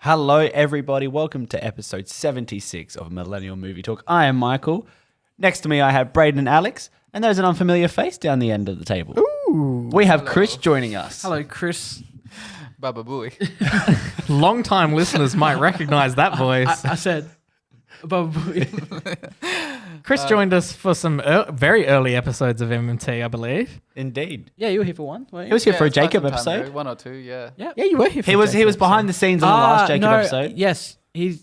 Hello, everybody. Welcome to episode 76 of Millennial Movie Talk. I am Michael. Next to me, I have Braden and Alex, and there's an unfamiliar face down the end of the table. Ooh. We have Chris joining us. Hello, Chris. Baba Booey. Long-time listeners might recognize that voice. I said, Baba Booey. Chris joined us for some very early episodes of MMT, I believe. Indeed. Yeah, you were here for one. Weren't He you? was here for a it's quite Jacob some time episode. ago, 1 or 2, yeah. Yeah. Yeah, you were here for He was Jacob behind the scenes on the last Jacob episode.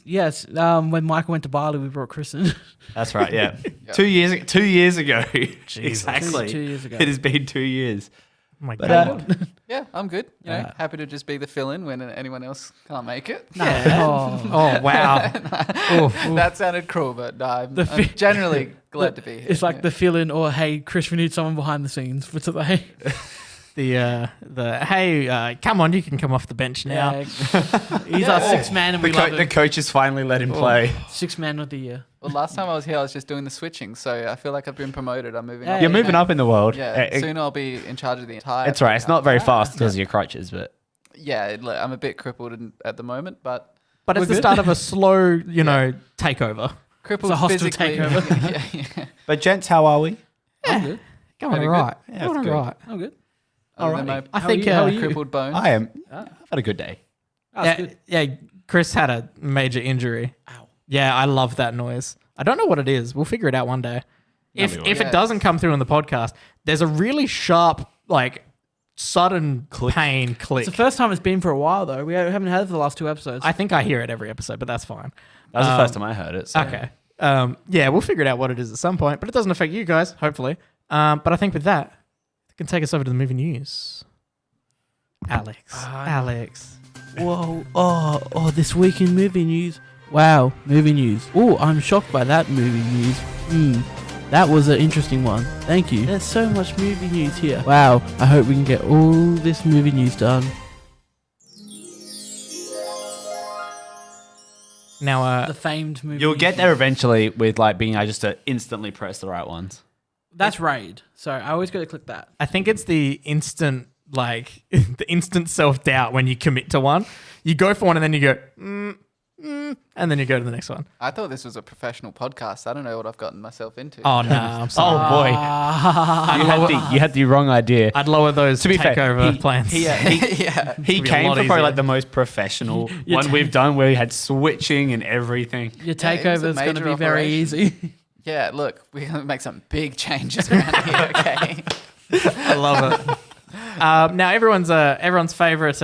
Yes, when Michael went to Bali, we brought Chris in. That's right, yeah. 2 years ago. Exactly. 2 years ago. It has been 2 years. Oh my But, God. Yeah, I'm good. You know, happy to just be the fill-in when anyone else can't make it. Oh, wow. Oof. That sounded cruel, but no, I'm generally glad to be here. It's like the fill-in or, hey, Chris, we need someone behind the scenes for today. Hey, come on, you can come off the bench now. Yeah. He's our sixth man and we love The him. coach has finally let him play. Sixth man of the year. Well, last time I was here, I was just doing the switching, so I feel like I've been promoted. I'm moving Yeah, up. You're moving up in the world. Yeah, soon I'll be in charge of the entire... It's right. It's not very fast because of your crutches, but... Yeah, I'm a bit crippled at the moment, but... But it's the start of a slow, takeover. Crippled It's a hostile physically. takeover. yeah. But gents, how are we? I'm good. Going Pretty all right. good. Yeah, Going it's all good. right. I'm good. Other than my I How think are you? How are you? crippled bones. I am. I've had a good day. That's good. yeah, Chris had a major injury. Ow. Yeah, I love that noise. I don't know what it is. We'll figure it out one day. If we will. it Yeah. doesn't come through in the podcast, there's a really sharp, sudden pain click. It's the first time it's been for a while, though. We haven't had it for the last 2 episodes. I think I hear it every episode, but that's fine. That was the first time I heard it. So. Okay. Yeah, we'll figure it out what it is at some point, but it doesn't affect you guys, hopefully. But I think with that, it can take us over to the movie news. Alex. Whoa. Oh, this week in movie news. Wow, movie news. Oh, I'm shocked by that movie news. That was an interesting one. Thank you. There's so much movie news here. Wow, I hope we can get all this movie news done. Now, The famed movie You'll news. get there eventually with being able just to instantly press the right ones. That's Raid. So I always got to click that. I think it's the instant, the instant self-doubt when you commit to one. You go for one and then you go, and then you go to the next one. I thought this was a professional podcast. I don't know what I've gotten myself into. Oh, no, I'm sorry. Oh boy, you had the wrong idea. I'd lower those To be fair, takeover plans. He yeah. he be a came lot for probably easier. the most professional one we've done, where we had switching and everything. Your Yeah, it was a takeover is going to major be very operation. easy. Yeah, look, we're going to make some big changes around here, okay? I love it. Now, everyone's favorite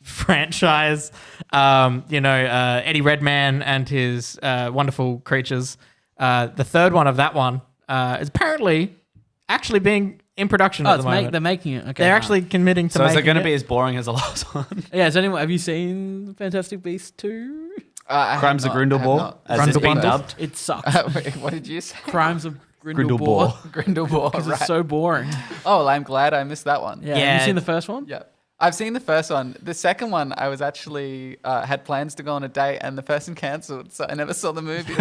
franchise, Eddie Redmayne and his wonderful creatures. The third one of that one is apparently actually being in production at the moment. They're making it. Okay, They're actually committing to So is it making going to it. be as boring as the last one? Yeah, have you seen Fantastic Beasts 2? Crimes of Grindelwald, as it's been Grindelwald. dubbed. It sucks. Wait, what did you say? Crimes of Grindelwald. Grindelwald. Grindelwald, Because right. it's so boring. Oh, well, I'm glad I missed that one. Yeah. Yeah. Have you seen the first one? Yeah. I've seen the first one. The second one, I was actually had plans to go on a date, and the person cancelled, so I never saw the movie.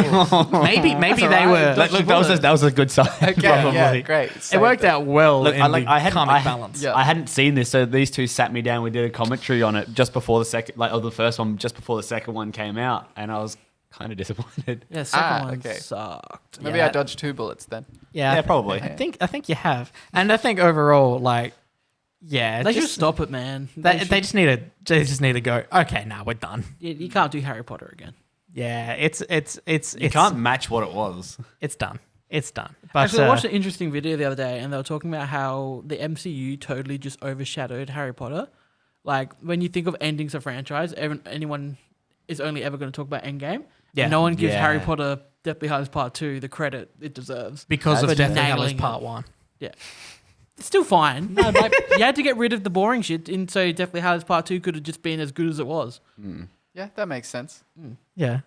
Maybe they were. Look, that was a good sign. Okay, probably. yeah, great. It worked out well Look, in I the comic hadn't, balance. Yeah. I hadn't seen this, so these two sat me down. We did a commentary on it just before the second, the first one, just before the second one came out, and I was kind of disappointed. Yeah, second one okay. sucked. Maybe Yeah. I dodged 2 bullets then. Yeah, Probably. I think you have, and I think overall, They should stop it, man. They just need to go. Okay, now we're done. You can't do Harry Potter again. Yeah, it's You can't match what it was. It's done. It's done. But Actually, I watched an interesting video the other day, and they were talking about how the MCU totally just overshadowed Harry Potter. Like, when you think of endings of franchise, anyone is only ever going to talk about Endgame. Yeah. And no one gives Yeah. Harry Potter Deathly Hallows Part 2 the credit it deserves. because of for Deathly Hallows nailing it. Part 1. Yeah. It's still fine. No, like, you had to get rid of the boring shit, and so Deathly Hallows Part 2 could have just been as good as it was. Yeah, that makes sense. Yeah.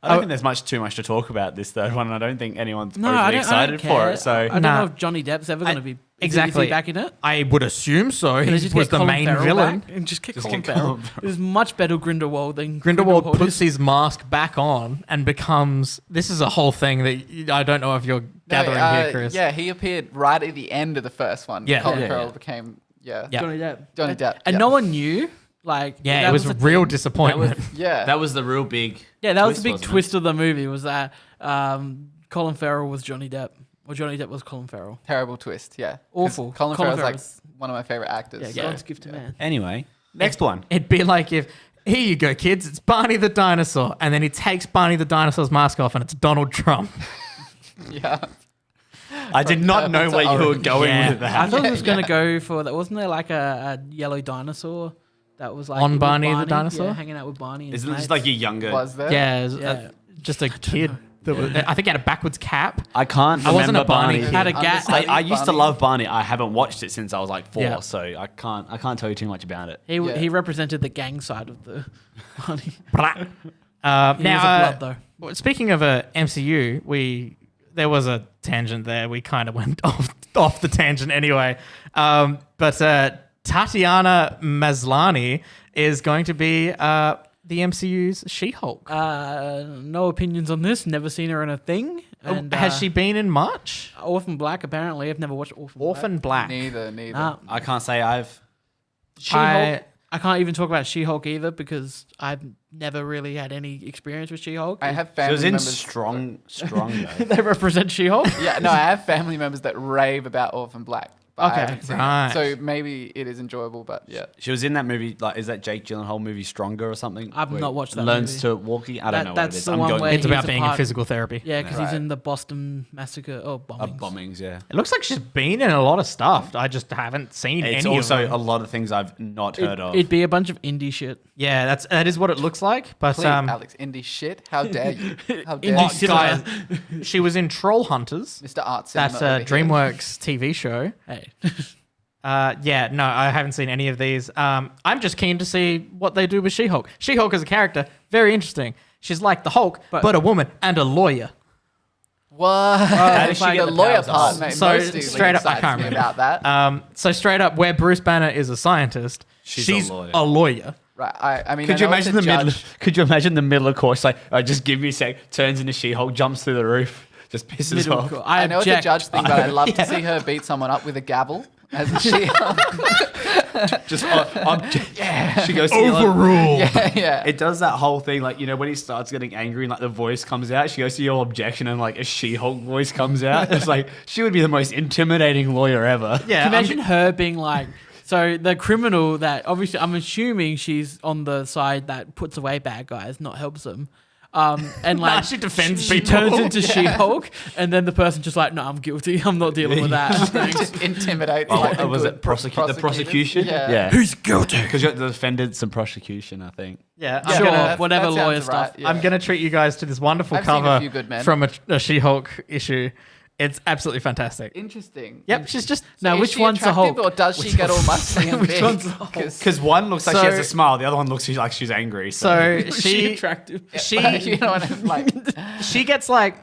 I don't think there's too much to talk about this third one. And I don't think anyone's No, overly I don't excited care. for it. So I don't Nah. know if Johnny Depp's ever going to be exactly is he back in it. I would assume so. Can they He just was get the Colin main Farrell villain. back and just get Just Colin get Farrell. Colin Farrell. It was much better Grindelwald than Grindelwald Grindelwald puts is. his mask back on and becomes. This is a whole thing that I don't know if you're gathering here, Chris. Yeah, he appeared right at the end of the first one. Yeah. Colin Yeah, Farrell yeah. became, Yeah. Johnny Depp. Johnny Depp. And yeah. no one knew Like, Yeah, that it was a the real thing. disappointment. Yeah. That was the real big. Yeah, that was the big wasn't it? twist of the movie. Was that Colin Farrell was Johnny Depp, or Johnny Depp was Colin Farrell? Terrible twist. Yeah. 'Cause Awful. Colin Colin Farrell's like Farrell's- one of my favorite actors. Yeah, so- God's gift to man. Anyway, next one. It'd be like if, here you go, kids, it's Barney the dinosaur. And then he takes Barney the dinosaur's mask off and it's Donald Trump. Yeah. I did not know purple where to you were orange. going Yeah. with I that. thought it was going to go for that. Wasn't there like a yellow dinosaur that was like On with Barney the dinosaur? Yeah, hanging out with Barney. And Isn't it his just like mates. your younger? Was there? Yeah, it was, Yeah. just a kid. That was, I think he had a backwards cap. I can't I wasn't remember a Barney Barney. kid. Had a gat. Understated I used to Barney. love Barney. I haven't watched it since I was like 4, Yeah. so I can't tell you too much about it. Yeah. He represented the gang side of the Barney. Blah. He Now, was a blood though. well, speaking of MCU, there was a tangent there. We kind of went off the tangent anyway. But Tatiana Maslany is going to be the MCU's She-Hulk. No opinions on this. Never seen her in a thing. And Has she been in much? Orphan Black? Apparently, I've never watched Orphan. Orphan Black. Neither. Black. I can't say I've. She-Hulk. I can't even talk about She-Hulk either because I've never really had any experience with She-Hulk. I have She family was in members. strong though. They represent She-Hulk. Yeah, no, I have family members that rave about Orphan Black. But I Okay. haven't seen it. Right. So maybe it is enjoyable, but yeah. She was in that movie. Like, is that Jake Gyllenhaal movie Stronger or something? I've Where not he watched that Learns movie. to walkie. I don't That- know what that's it is. the I'm one going. where It's he's about a being in part- physical therapy. Yeah, because he's Right. in the Boston massacre. Oh, bombings. bombings. Yeah. It looks like she's been in a lot of stuff. I just haven't seen It's any also of them. a lot of things I've not heard of. It'd be a bunch of indie shit. Yeah, that is what it looks like. But Please, Alex, indie shit. How dare you? How dare Indie you? cinema. guys, she was in Troll Hunters. Mr. Art Cinema. That's over a here. DreamWorks TV show. Hey, Yeah, no, I haven't seen any of these. I'm just keen to see what they do with She-Hulk. She-Hulk as a character, very interesting. She's like the Hulk, but a woman and a lawyer. What? does she the get the lawyer powers part, on? mate, So, mostly straight up, I excites can't me remember. about that. So straight up, where Bruce Banner is a scientist, she's a lawyer. a lawyer. Right. I mean, Could I you know it's imagine a the middle? judge. Could you imagine the middle of course? Like, just give me a sec. Turns into She-Hulk, jumps through the roof, just pisses middle off. cool. I know it's a object. judge thing, but I'd love to see her beat someone up with a gavel as a She-Hulk. Just she goes to yell at- Overruled. yeah. It does that whole thing, like, you know, when he starts getting angry and like the voice comes out, she goes to your objection and like a She-Hulk voice comes out. It's like she would be the most intimidating lawyer ever. Yeah, Can you imagine her being like, so the criminal that obviously I'm assuming she's on the side that puts away bad guys, not helps them. And Nah, like she defends she people. turns into She-Hulk, and then the person just like, no, I'm guilty. I'm not dealing with that. Thanks. Just intimidates. Oh, like, the was good it the prosecutors. prosecution? Yeah. Who's guilty? Because you defended some prosecution, I think. Yeah, Yeah, Sure, that- whatever that sounds lawyer right, stuff. yeah. I'm going to treat you guys to this wonderful I've seen a cover few good men. from a She-Hulk issue. It's absolutely fantastic. Interesting. Yep, she's just... Now, Is which she one's the attractive, Hulk? or does she get all muscly and which big? one's the Hulk? 'Cause- Because one looks like she has So- a smile, the other one looks like she's angry. So Is she she... attractive? She... you know what I'm like? she gets like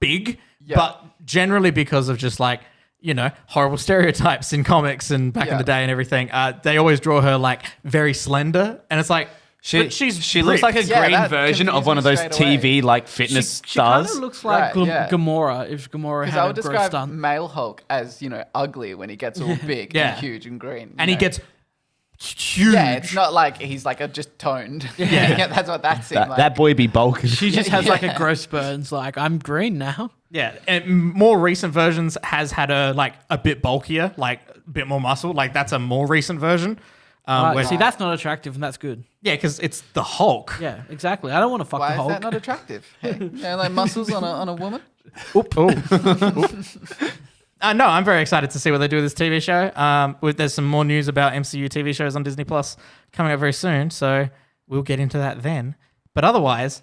big, Yeah. but generally because of just like, you know, horrible stereotypes in comics and back in Yeah. the day and everything. They always draw her like very slender, and it's like but she looks like a ripped. Yeah, green that version of confused one of me those straight away. TV like fitness She kind stars. of looks like Right, yeah. Gamora if Gamora Because had I a would growth describe stunt. male Hulk as, you know, ugly when he gets all big Yeah. and huge and green. and you he know? gets huge. Yeah, it's not like he's like just toned. Yeah, that's what that seemed like. that boy be bulking. She just has like a Yeah. growth spurt and it's like, I'm green now. Yeah, and more recent versions has had her like a bit bulkier, like a bit more muscle. Like that's a more recent version. Right, where- see, that's not attractive and that's good. yeah, because it's the Hulk. Yeah, exactly. I don't want to fuck Why the is Hulk. that not attractive? Hey, you know, like muscles on a woman? No, I'm very excited to see what they do with this TV show. There's some more news about MCU TV shows on Disney Plus coming up very soon, so we'll get into that then. But otherwise,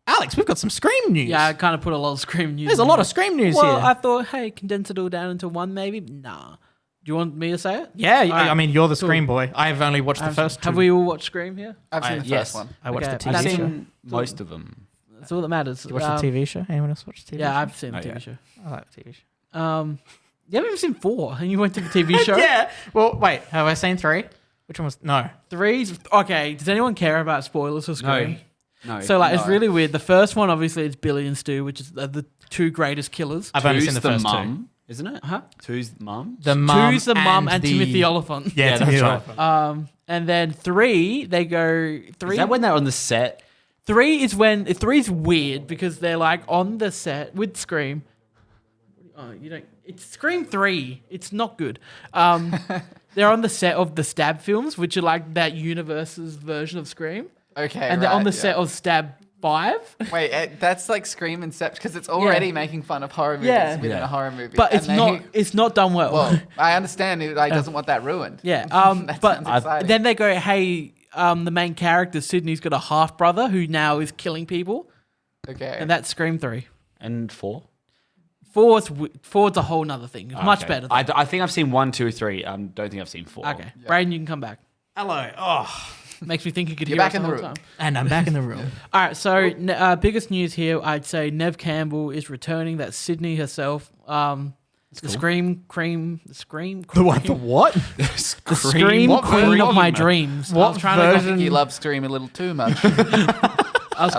Alex, we've got some Scream news. Yeah, I kind of put a lot of Scream news. There's a in lot there. of Scream news Well, here. I thought, hey, condense it all down into one maybe? Nah. Do you want me to say it? Yeah, Alright. I mean, you're the Cool. Scream boy. I've only watched the first two. Have we all watched Scream here? I've seen the yes. first one. I watched Okay, the I've TV show. seen most of them. That's all that matters. You watched the TV show? Anyone else watch the TV show? Yeah, I've seen the Oh, TV yeah. show. I like the TV show. You haven't even seen 4 and you went to the TV show? Yeah. Well, wait. Have I seen 3? Which one was... No. 3's... Okay, does anyone care about spoilers for Scream? No. So, like, it's No. really weird. The first one, obviously, it's Billy and Stu, which is the two greatest killers. I've only Two's seen the first two. mum. isn't it? Huh? Two's mum. The mum. Two's the mum and Timothy Oliphant. Yeah, that's Timothy right. Oliphant. And then 3, they go 3. Is that when they're on the set? 3 is when 3 is weird because they're like on the set with Scream. Oh, you don't. It's Scream 3. It's not good. They're on the set of the Stab films, which are like that universe's version of Scream, Okay. and they're on the set of Stab 5. Wait, that's like Scream Incept because it's already making fun of horror movies Yeah. within Yeah. a horror movie. But and it's not done well. Well, I understand he doesn't want that ruined. Yeah. That But sounds exciting. then they go, hey, the main character Sydney's got a half brother who now is killing people, Okay. and that's Scream 3. And 4? 4's a whole nother thing. It's much better. I think I've seen 1, 2, 3. Don't think I've seen 4. Okay, Braden, you can come back. Hello. Oh, Makes me think you could You're hear back us in the whole room. time. and I'm back in the room. All right, so biggest news here, I'd say Nev Campbell is returning. That's Sydney herself. The Scream Queen. The Scream What Queen version? of my dreams. What I was trying to I think you love Scream a little too much. I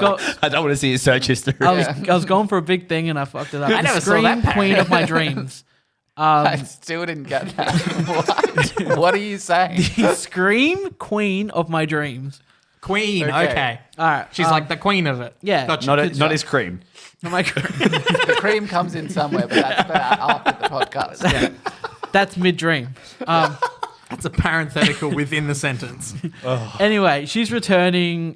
don't want to see his search history. I was going for a big thing and I fucked it up. I The never saw Scream that part. Queen of my dreams. I still didn't get that. What? What are you saying? The Scream Queen of my dreams. Queen. Okay. Okay. All right, She's like the queen of it. yeah. Gotcha. not his cream. Oh my God. The cream comes in somewhere, but that's for after the podcast. That's mid dream. That's a parenthetical within the sentence. Anyway, she's returning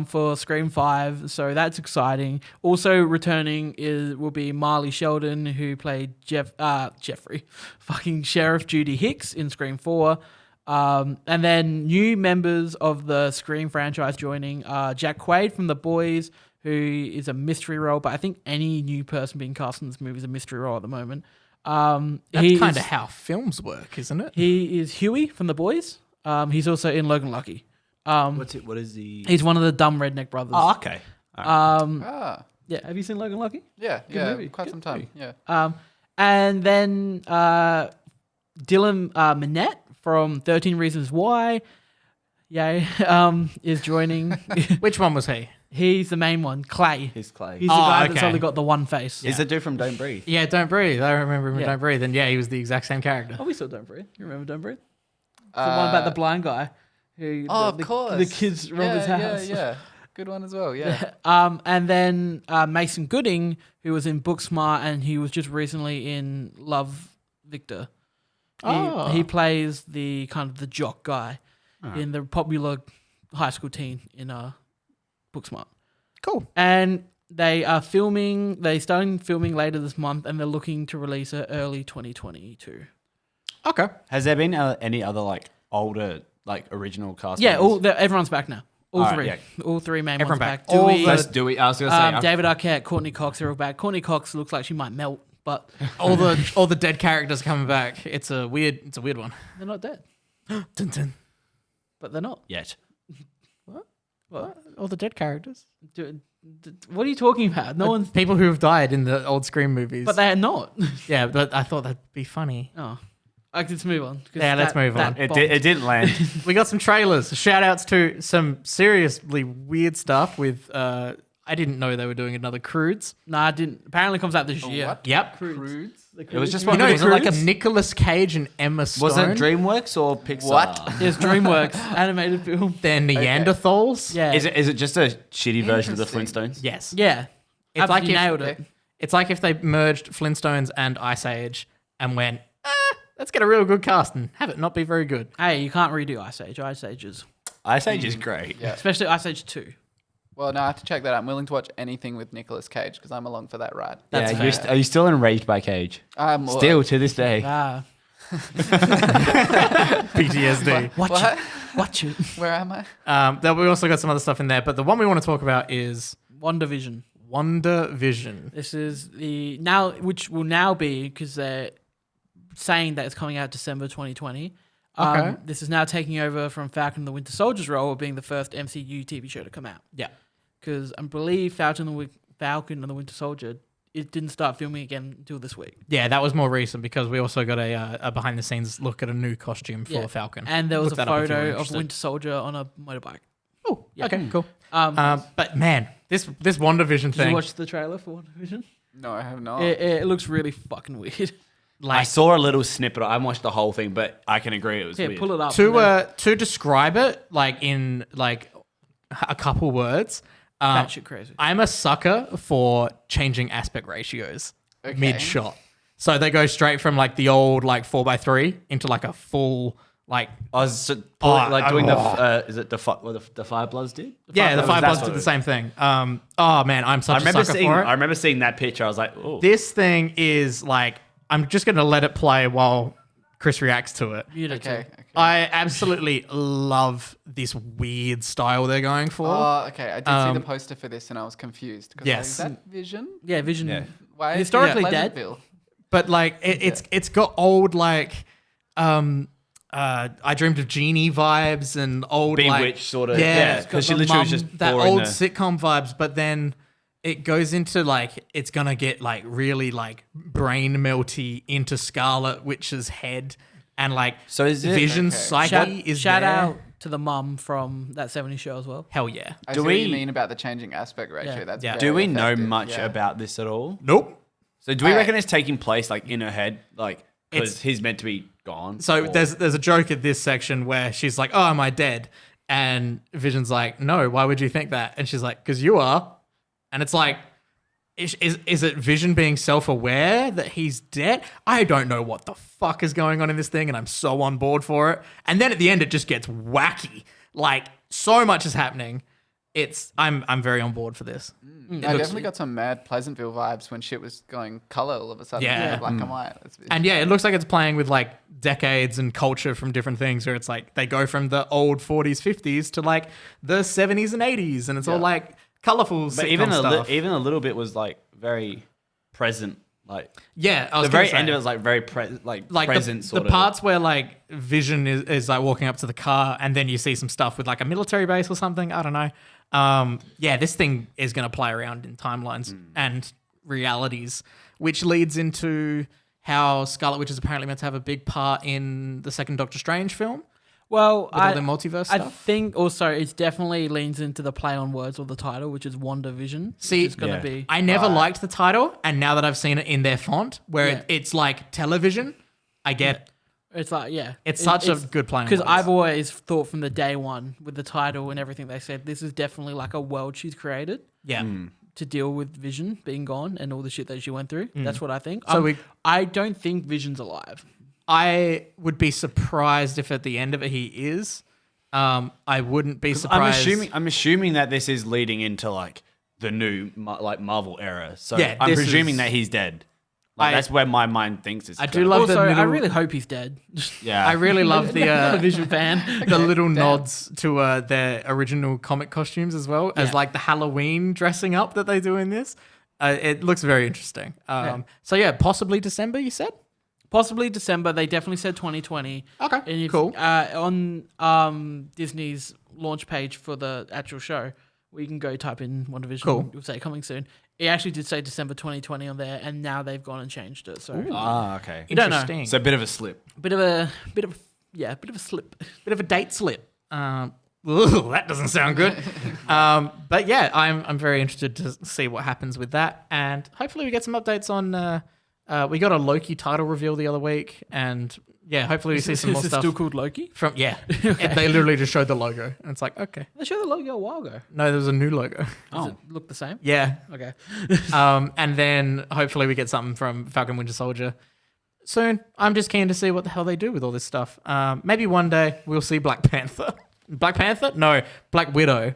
for Scream 5, so that's exciting. Also returning will be Marley Sheldon, who played Jeffrey, fucking Sheriff Judy Hicks in Scream 4. And then new members of the Scream franchise joining Jack Quaid from The Boys, who is a mystery role, but I think any new person being cast in this movie is a mystery role at the moment. That's kind of how films work, isn't it? He is Huey from The Boys. He's also in Logan Lucky. What is the? He's one of the dumb redneck brothers. Oh, okay. Yeah, have you seen Logan Lucky? Yeah, movie. quite some time. Yeah. And then Dylan Minnette from 13 Reasons Why, is joining. Which one was he? He's the main one, Clay. He's Clay. He's the guy that's okay. only got the one face. He's the dude from Don't Breathe. Yeah, Don't Breathe. I remember him in Yeah. Don't Breathe. And yeah, he was the exact same character. Oh, we still Don't Breathe. You remember Don't Breathe? The one about the blind guy. Who of the, course. The kids rob his house. Yeah. Good one as well. Yeah. And then Mason Gooding, who was in Booksmart, and he was just recently in Love, Victor. He plays the kind of the jock guy in the popular high school teen in Booksmart. Cool. And they are filming. They starting filming later this month, and they're looking to release it early 2022. Okay. Has there been any other like older like original cast? Yeah, members? everyone's back now. All Alright, three. yeah. All three main Everyone ones back. back. All Dewey, the- Let's do it. I was gonna say. David Arquette, Courtney Cox are all back. Courtney Cox looks like she might melt, but all the dead characters coming back. It's a weird one. they're not dead. Dun, dun. But they're not. yet. What? All the dead characters. What are you talking about? No one's. People who have died in the old Scream movies. But they're not. yeah, but I thought that'd be funny. Oh. Let's move on. 'cause Yeah, let's move on. It bombed. didn't land. We got some trailers. Shout outs to some seriously weird stuff with I didn't know they were doing another Crudes. Nah, it didn't. Apparently comes out this year. What? Yep. Prudes? It was just You one. know, Was it like a? Nicolas Cage and Emma Stone. Was it DreamWorks or Pixar? What? There's DreamWorks animated film. They're Neanderthals. Yeah. Is it just a shitty version of the Interesting. Flintstones? Yes. Yeah. It's like Absolutely if- nailed it. It's like if they merged Flintstones and Ice Age and went, let's get a real good cast and have it not be very good. Hey, you can't redo Ice Age. Ice Age is, Ice Age is great. Yeah. especially Ice Age 2. Well, no, I have to check that out. I'm willing to watch anything with Nicolas Cage because I'm along for that ride. That's Yeah, fair. are you still enraged by Cage? Still to this day. Ah, PTSD. watch What? it. Watch it. Where am I? Then we also got some other stuff in there, but the one we want to talk about is WandaVision. WandaVision. This is the now, which will now be because they're saying that it's coming out December 2020. Okay. This is now taking over from Falcon and the Winter Soldier's role of being the first MCU TV show to come out. Yeah. Because I believe Falcon and the Winter Soldier, it didn't start filming again until this week. Yeah, that was more recent because we also got a behind the scenes look at a new costume for Yeah. Falcon. And there was Look a that up if you're photo of interested. Winter Soldier on a motorbike. Oh, Yeah. okay, cool. Did But man, this WandaVision you thing. watch the trailer for WandaVision? No, I have not. It looks really fucking weird. I saw a little snippet. I haven't watched the whole thing, but I can agree it was weird. pull it up. To describe it like in like a couple words, Batshit crazy. I'm a sucker for changing aspect ratios mid shot. So they go straight from like the old like 4:3 into like a full like. Doing the is it the Fire Bloods did? The Fire Bloods did the same thing. Oh man, I'm such a sucker for it. I remember seeing that picture. I was like, oh. This thing is like, I'm just going to let it play while Chris reacts to it. Okay. I absolutely love this weird style they're going for. Oh, okay. I did see the poster for this and I was confused. Yes. Is that Vision? Yeah, Vision. Yeah. Why is Historically he at dead. Pleasantville? But like, it's got old like, I Dreamed of Jeannie vibes and old Bewitched like, sort of. Yeah, Because she literally was just that pouring old the- sitcom vibes. But then it goes into like, it's gonna get like really like brain melty into Scarlet Witch's head, and like So is it- Vision's Okay. psyche is Shout there. out to the mum from that 70s show as well. Hell yeah. I Do see what you we- mean about the changing aspect ratio. Yeah. That's Yeah. Do very we know effective, much yeah. about this at all? Nope. So do we reckon it's taking place like in her head, like because It's- he's meant to be gone? So or- there's a joke at this section where she's like, "Oh, am I dead?" And Vision's like, "No, why would you think that?" And she's like, "Because you are." And it's like, is it Vision being self-aware that he's dead? I don't know what the fuck is going on in this thing, and I'm so on board for it. And then at the end, it just gets wacky. Like so much is happening. I'm very on board for this. I definitely got some mad Pleasantville vibes when shit was going color all of a sudden. Yeah. Black and white. And yeah, it looks like it's playing with like decades and culture from different things where it's like they go from the old 40s, 50s to like the 70s and 80s. And it's all like colorful but sitcom stuff. even a little bit was like very present. Like Yeah, I was the gonna very say, end of it was like very present the sort of. parts where like Vision is like walking up to the car and then you see some stuff with like a military base or something. I don't know. Yeah, this thing is going to play around in timelines and realities, which leads into how Scarlet Witch is apparently meant to have a big part in the second Doctor Strange film. Well, With all the multiverse I stuff? think also it definitely leans into the play on words of the title, which is Wandavision. See, which is going to yeah. be. I never liked the title, and now that I've seen it in their font, where Yeah. it's like television, I get it. It's like, yeah. It's such a good play on Because words. I've always thought from the day one with the title and everything they said, this is definitely like a world she's created Yeah. to deal with Vision being gone and all the shit that she went through. That's what I think. So I don't think Vision's alive. I would be surprised if at the end of it he is. I wouldn't be surprised. I'm assuming that this is leading into like the new like Marvel era. So Yeah, I'm this presuming is- that he's dead. Like, that's where my mind thinks it's. I do love Also, the I middle, really hope he's dead. Yeah, I really love the I'm not a Vision fan. the little nods to their original comic costumes as well as Yeah. like the Halloween dressing up that they do in this. It looks very interesting. So yeah, possibly December. You said. Possibly December. They definitely said 2020. Okay, And if, cool. on Disney's launch page for the actual show, we can go type in WandaVision. Cool. It'll say coming soon. It actually did say December 2020 on there, and now they've gone and changed it. So okay. You don't know. Interesting. So a bit of a slip. bit of a slip. Bit of a date slip. That doesn't sound good. But yeah, I'm very interested to see what happens with that, and hopefully we get some updates on. We got a Loki title reveal the other week, and yeah, hopefully we see some more Is it stuff still called Loki? from. Yeah, they literally just showed the logo, and it's like, okay, They showed the logo a while ago. no, there was a new logo. Does it look the same? Yeah, Okay. and then hopefully we get something from Falcon Winter Soldier soon. I'm just keen to see what the hell they do with all this stuff. Maybe one day we'll see Black Panther. Black Panther? No, Black Widow,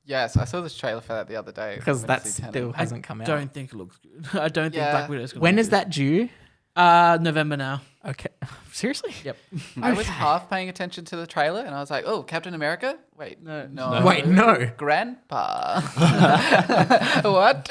Yes, I saw this trailer for that the other day. because Went that to see Tenet. still hasn't come out. Don't think it looks good. I don't think Yeah. Black Widow's going to When is that due? November now. Okay, seriously? Yep. I was half paying attention to the trailer and I was like, oh, Captain America? Wait, no. Wait, no. Grandpa. What?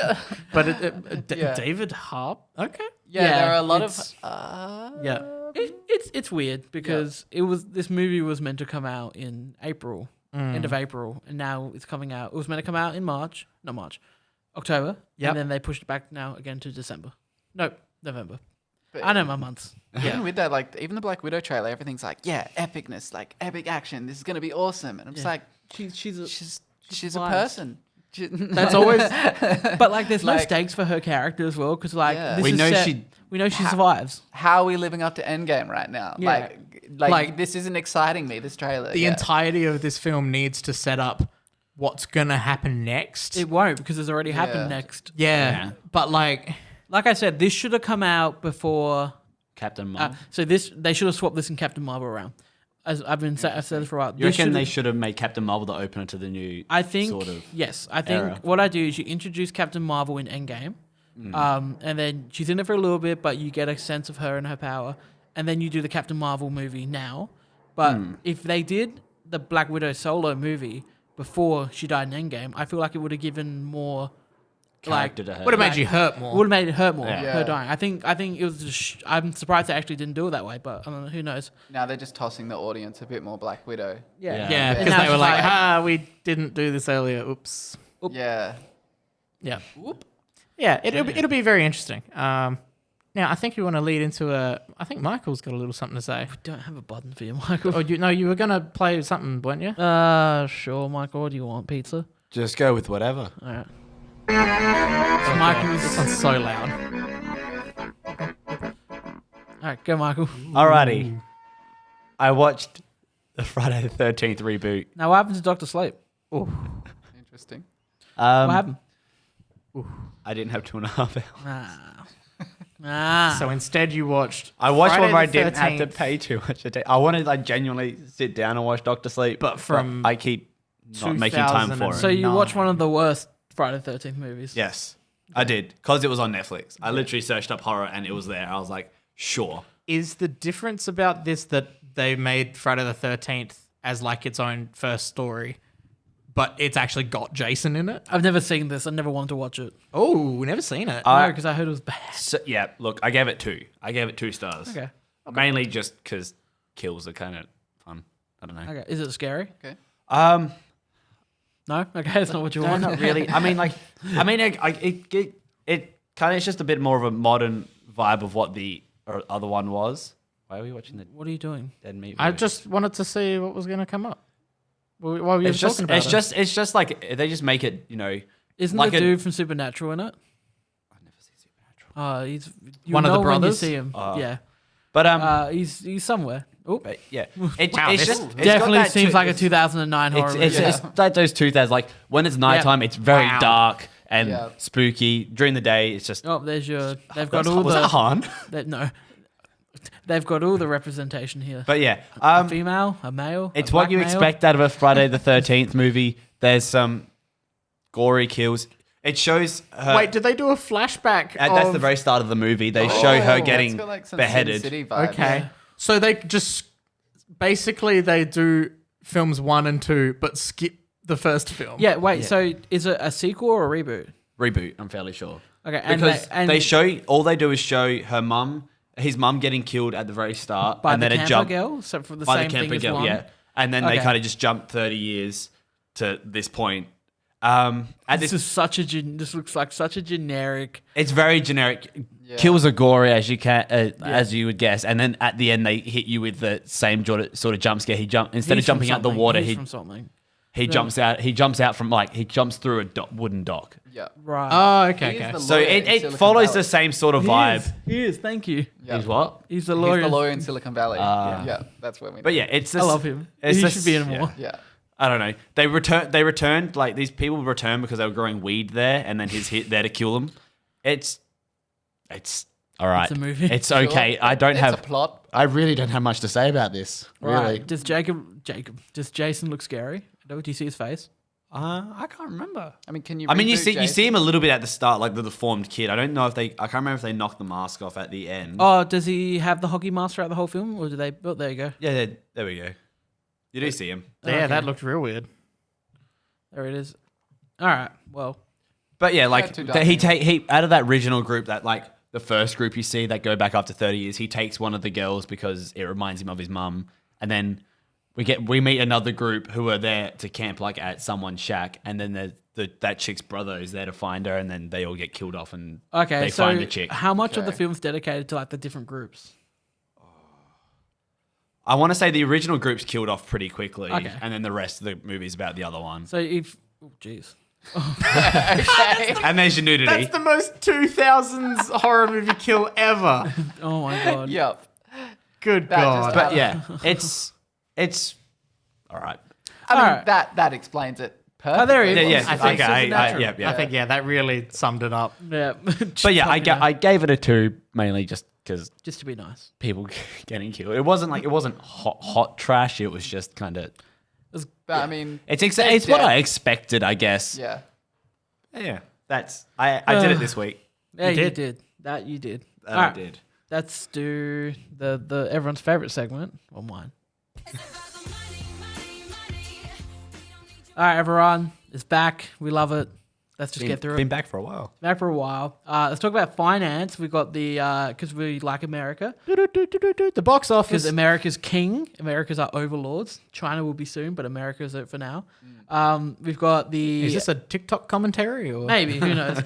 But Yeah. David Harp? Okay. Yeah, there are a lot it's- of. Yeah. It's weird because this movie was meant to come out in April, end of April, and now it's coming out. It was meant to come out in October. Yep. And then they pushed it back now again to December. Nope, November. But I know my months. Even with that, like, even the Black Widow trailer, everything's like, yeah, epicness, like epic action. This is gonna be awesome. And I'm just like, She's she's a vibes. person. That's always But like, there's no Like- stakes for her character as well, because like Yeah. this We is know set- she- we know she survives. How are we living up to Endgame right now? Yeah. Like this isn't exciting me. This trailer. the entirety of this film needs to set up what's gonna happen next. It won't, because it's already happened Yeah. next. yeah, but like, Like I said, this should have come out before. Captain Marvel. So they should have swapped this and Captain Marvel around. As I've said this for a while. You This reckon they should've- should have made Captain Marvel the opener to the new I think sort of yes. I think era? what I do is you introduce Captain Marvel in Endgame, and then she's in it for a little bit, but you get a sense of her and her power, and then you do the Captain Marvel movie now. But if they did the Black Widow solo movie before she died in Endgame, I feel like it would have given more character to her? would have made you hurt more. would have made it hurt more. Yeah. Her dying. I think it was. Just, I'm surprised they actually didn't do it that way, but I don't know. Who knows? Now they're just tossing the audience a bit more Black Widow. Yeah. Yeah, And because now they were she's like, we didn't do this earlier. Oops. Yeah. Yeah. Yeah, it'll be very interesting. Now, I think you want to lead into I think Michael's got a little something to say. Don't have a button for you, Michael. Oh, you were going to play something, weren't you? Sure, Michael. What do you want? Pizza? Just go with whatever. All right. So Michael's. This one's so loud. All right, go, Michael. Alrighty. I watched the Friday the 13th reboot. Now, what happened to Doctor Sleep? Interesting. What happened? I didn't have 2.5 hours. So instead, you watched. I watched Friday one where I the didn't have to 13th. pay too much attention. I wanted to like genuinely sit down and watch Doctor Sleep, But from I keep not making time for it. So you watched one of the worst Friday the 13th movies? Yes, I did because it was on Netflix. I literally searched up horror and it was there. I was like, sure. Is the difference about this that they made Friday the 13th as like its own first story, but it's actually got Jason in it? I've never seen this. I never wanted to watch it. Oh, never seen it. No, because I heard it was bad. So, yeah, look, I gave it 2. I gave it 2 stars. Okay. Mainly just because kills are kind of fun. I don't know. Okay. Is it scary? Okay. No? Okay, it's not what you No, want. not really. I mean, it kind of is just a bit more of a modern vibe of what the other one was. Why are we watching the What are you doing? Dead Meat? I movie? just wanted to see what was going to come up. While we were it's just talking about it. it's just like they just make it, you know. Isn't like the a- dude from Supernatural in it? I've never seen Supernatural. He's One of the know when you brothers? see him. Yeah. But He's somewhere. Oh, but yeah, Wow, it's this- just it's got definitely that seems two- like a 2009 horror movie. it's like those 2000s. Like when it's nighttime, it's very Wow. dark and Yeah. spooky. During the day, it's just. Oh, there's your. They've got was all that the. Han? No, they've got all the representation here. But yeah, A female, a male. it's a what black you male. expect out of a Friday the 13th movie. There's some gory kills. It shows her. Wait, did they do a flashback? That's of- the very start of the movie. They show her It's getting got, like, some Sin beheaded. City vibes. Okay. So they just basically they do films 1 and 2, but skip the first film. Yeah. Wait. So is it a sequel or a reboot? Reboot, I'm fairly sure. Okay. And Because and they show all they do is show her mum, his mum getting killed at the very start, by and the then camper it jump girl. So for the by same the camper thing as girl, one. yeah. And then they Okay. kind of just jump 30 years to this point. At This this, is such a. This looks like such a generic. it's very generic. Yeah. Kills are gory as you can, as you would guess, and then at the end they hit you with the same sort of jump scare. Instead of He's from jumping out the something. water, He's he from something. he jumps out. He jumps out from he jumps through a wooden dock. Yeah. Right. Oh, okay, He is okay. the So lawyer it in Silicon follows Valley. the same sort of vibe. He is. Thank you. Yeah. He's what? He's the He's lawyer. the lawyer in Silicon Valley. Ah. Yeah, that's where we. But yeah, it's. I love him. He should be in more. Yeah. I don't know. They returned like these people returned because they were growing weed there, and then he's hit there to kill them. It's all right. It's a movie. It's okay. Sure. I don't It's have. a plot. I really don't have much to say about this. Right. Really. Does does Jason look scary? Do you see his face? I can't remember. I mean, can you? I mean, you reboot see Jason? him a little bit at the start, like the deformed kid. I don't know if they. I can't remember if they knocked the mask off at the end. Oh, does he have the hockey mask throughout the whole film, or do they? Oh, there you go. Yeah. There we go. You do see him. Yeah, Okay. that looked real weird. There it is. All right. Well, But yeah, like too he out of that original group, that like the first group you see that go back after 30 years, he takes one of the girls because it reminds him of his mum, and then we meet another group who are there to camp like at someone's shack, and then that chick's brother is there to find her, and then they all get killed off, and okay. they So find the chick. how much of the Okay. film's dedicated to like the different groups? I want to say the original group's killed off pretty quickly, Okay. and then the rest of the movie's about the other one. So if, oh jeez, Okay. And there's your nudity. That's the most 2000s horror movie kill ever. Oh my god. Yep. Good That God. just- But yeah, it's all right. I mean, Alright. that explains it perfectly. Oh, there he is. Yeah, yeah. I think okay, supernatural. yeah. I think, that really summed it up. Yeah. But yeah, I gave it a 2 mainly just because just to be nice. people getting killed. It wasn't hot trash. It was just kind of. But I mean, It's what death. I expected, I guess. Yeah. Yeah. That's I did it this week. Yeah, you did. did. That you did. I Alright, did. let's do the everyone's favorite segment. Or mine. All right, everyone. It's back. We love it. Let's just get through it. Been back for a while. Back for a while. Let's talk about finance. We've got the, because we like America. The box Because office. America's king. America's our overlords. China will be soon, but America's it for now. We've got the... Is this a TikTok commentary? Or? Maybe, who knows?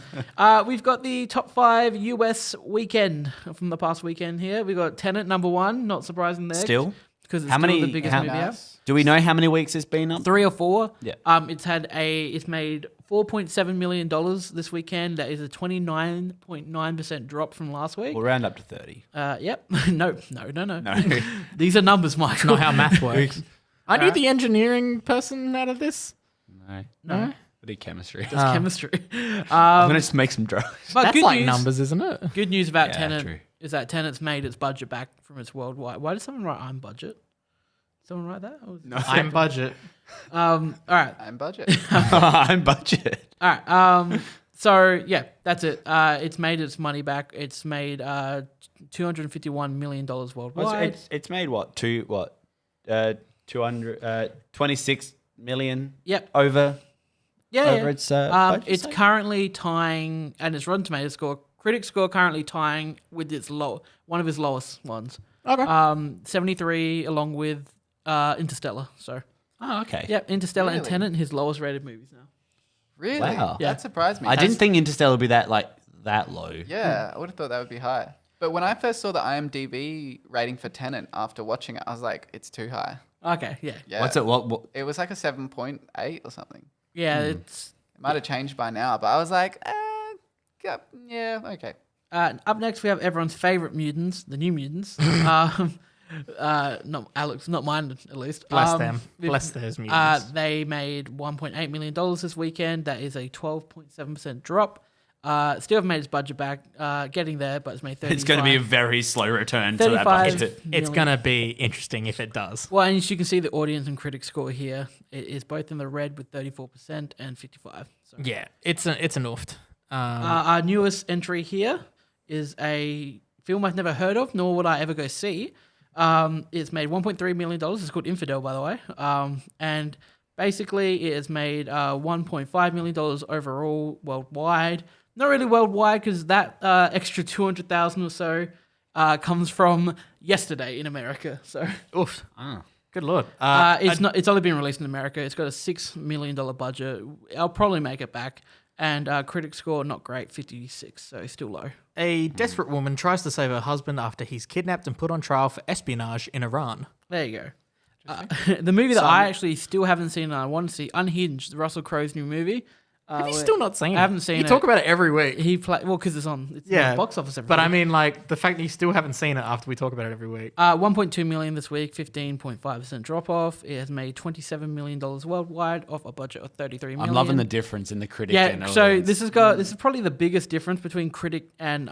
We've got the top 5 US weekend from the past weekend here. We've got Tenet number 1, not surprising there. Still? Because it's How still many- the biggest how- movie out. Nice. Do we know how many weeks it's been up? 3 or 4. Yeah. It's made $4.7 million this weekend. That is a 29.9% drop from last week. We'll round up to 30. Yep. No. No. These are numbers, Michael. Not how math works. Aren't you the engineering person out of this? No. No? I did chemistry. Just chemistry. I'm going to just make some drugs. But That's good like news, numbers, isn't it? Good news about Yeah, Tenet true. is that Tenet's made its budget back from its worldwide. Why did someone write I'm budget? Someone write that? Or was it- I'm budget. All right. I'm budget. I'm budget. All right. So yeah, that's it. It's made its money back. It's made $251 million worldwide. It's made what? 26 million Yep. over Yeah. over yeah. its budget, It's say? currently tying, and its Rotten Tomatoes score, critic score currently tying with its one of his lowest ones. Okay. 73 along with Interstellar. So Oh, okay. yeah, Interstellar and Really? Tenet, his lowest rated movies now. Really? Wow. Yeah. That surprised me. I didn't think Interstellar would be that low. Yeah, I would have thought that would be high. But when I first saw the IMDb rating for Tenet after watching it, I was like, it's too high. Okay, yeah. Yeah. What's it? What? It was like a 7.8 or something. Yeah, it's It might have changed by now, but I was like, yeah, okay. up next we have everyone's favorite mutants, the New Mutants. Not Alex, not mine at least. Bless them. we've- Bless those mutants. They made $1.8 million this weekend. That is a 12.7% drop. Still haven't made its budget back. Getting there, but it's made 35. It's going to be a very slow return to that 35 budget. It's million. going to be interesting if it does. Well, and as you can see, the audience and critic score here it is both in the red with 34% and 55. So. Yeah, it's an oofed. Our newest entry here is a film I've never heard of, nor would I ever go see. It's made $1.3 million. It's called Infidel, by the way. And basically, it has made $1.5 million overall worldwide. Not really worldwide, because that extra 200,000 or so comes from yesterday in America. So Oof. Oh. Good lord. it's only been released in America. It's got a $6 million budget. I'll probably make it back. And critic score, not great, 56, so still low. A desperate woman tries to save her husband after he's kidnapped and put on trial for espionage in Iran. There you go. The movie that I actually still haven't seen and I want to see, Unhinged, Russell Crowe's new movie. Have you still not seen it? I haven't seen you it. talk about it every week. He played, well, because it's on the box office every But week. I mean, like, the fact that you still haven't seen it after we talk about it every week. 1.2 million this week, 15.5% drop off. It has made $27 million worldwide off a budget of 33 million. I'm loving the difference in the critic. and Yeah, so audience. this is probably the biggest difference between critic and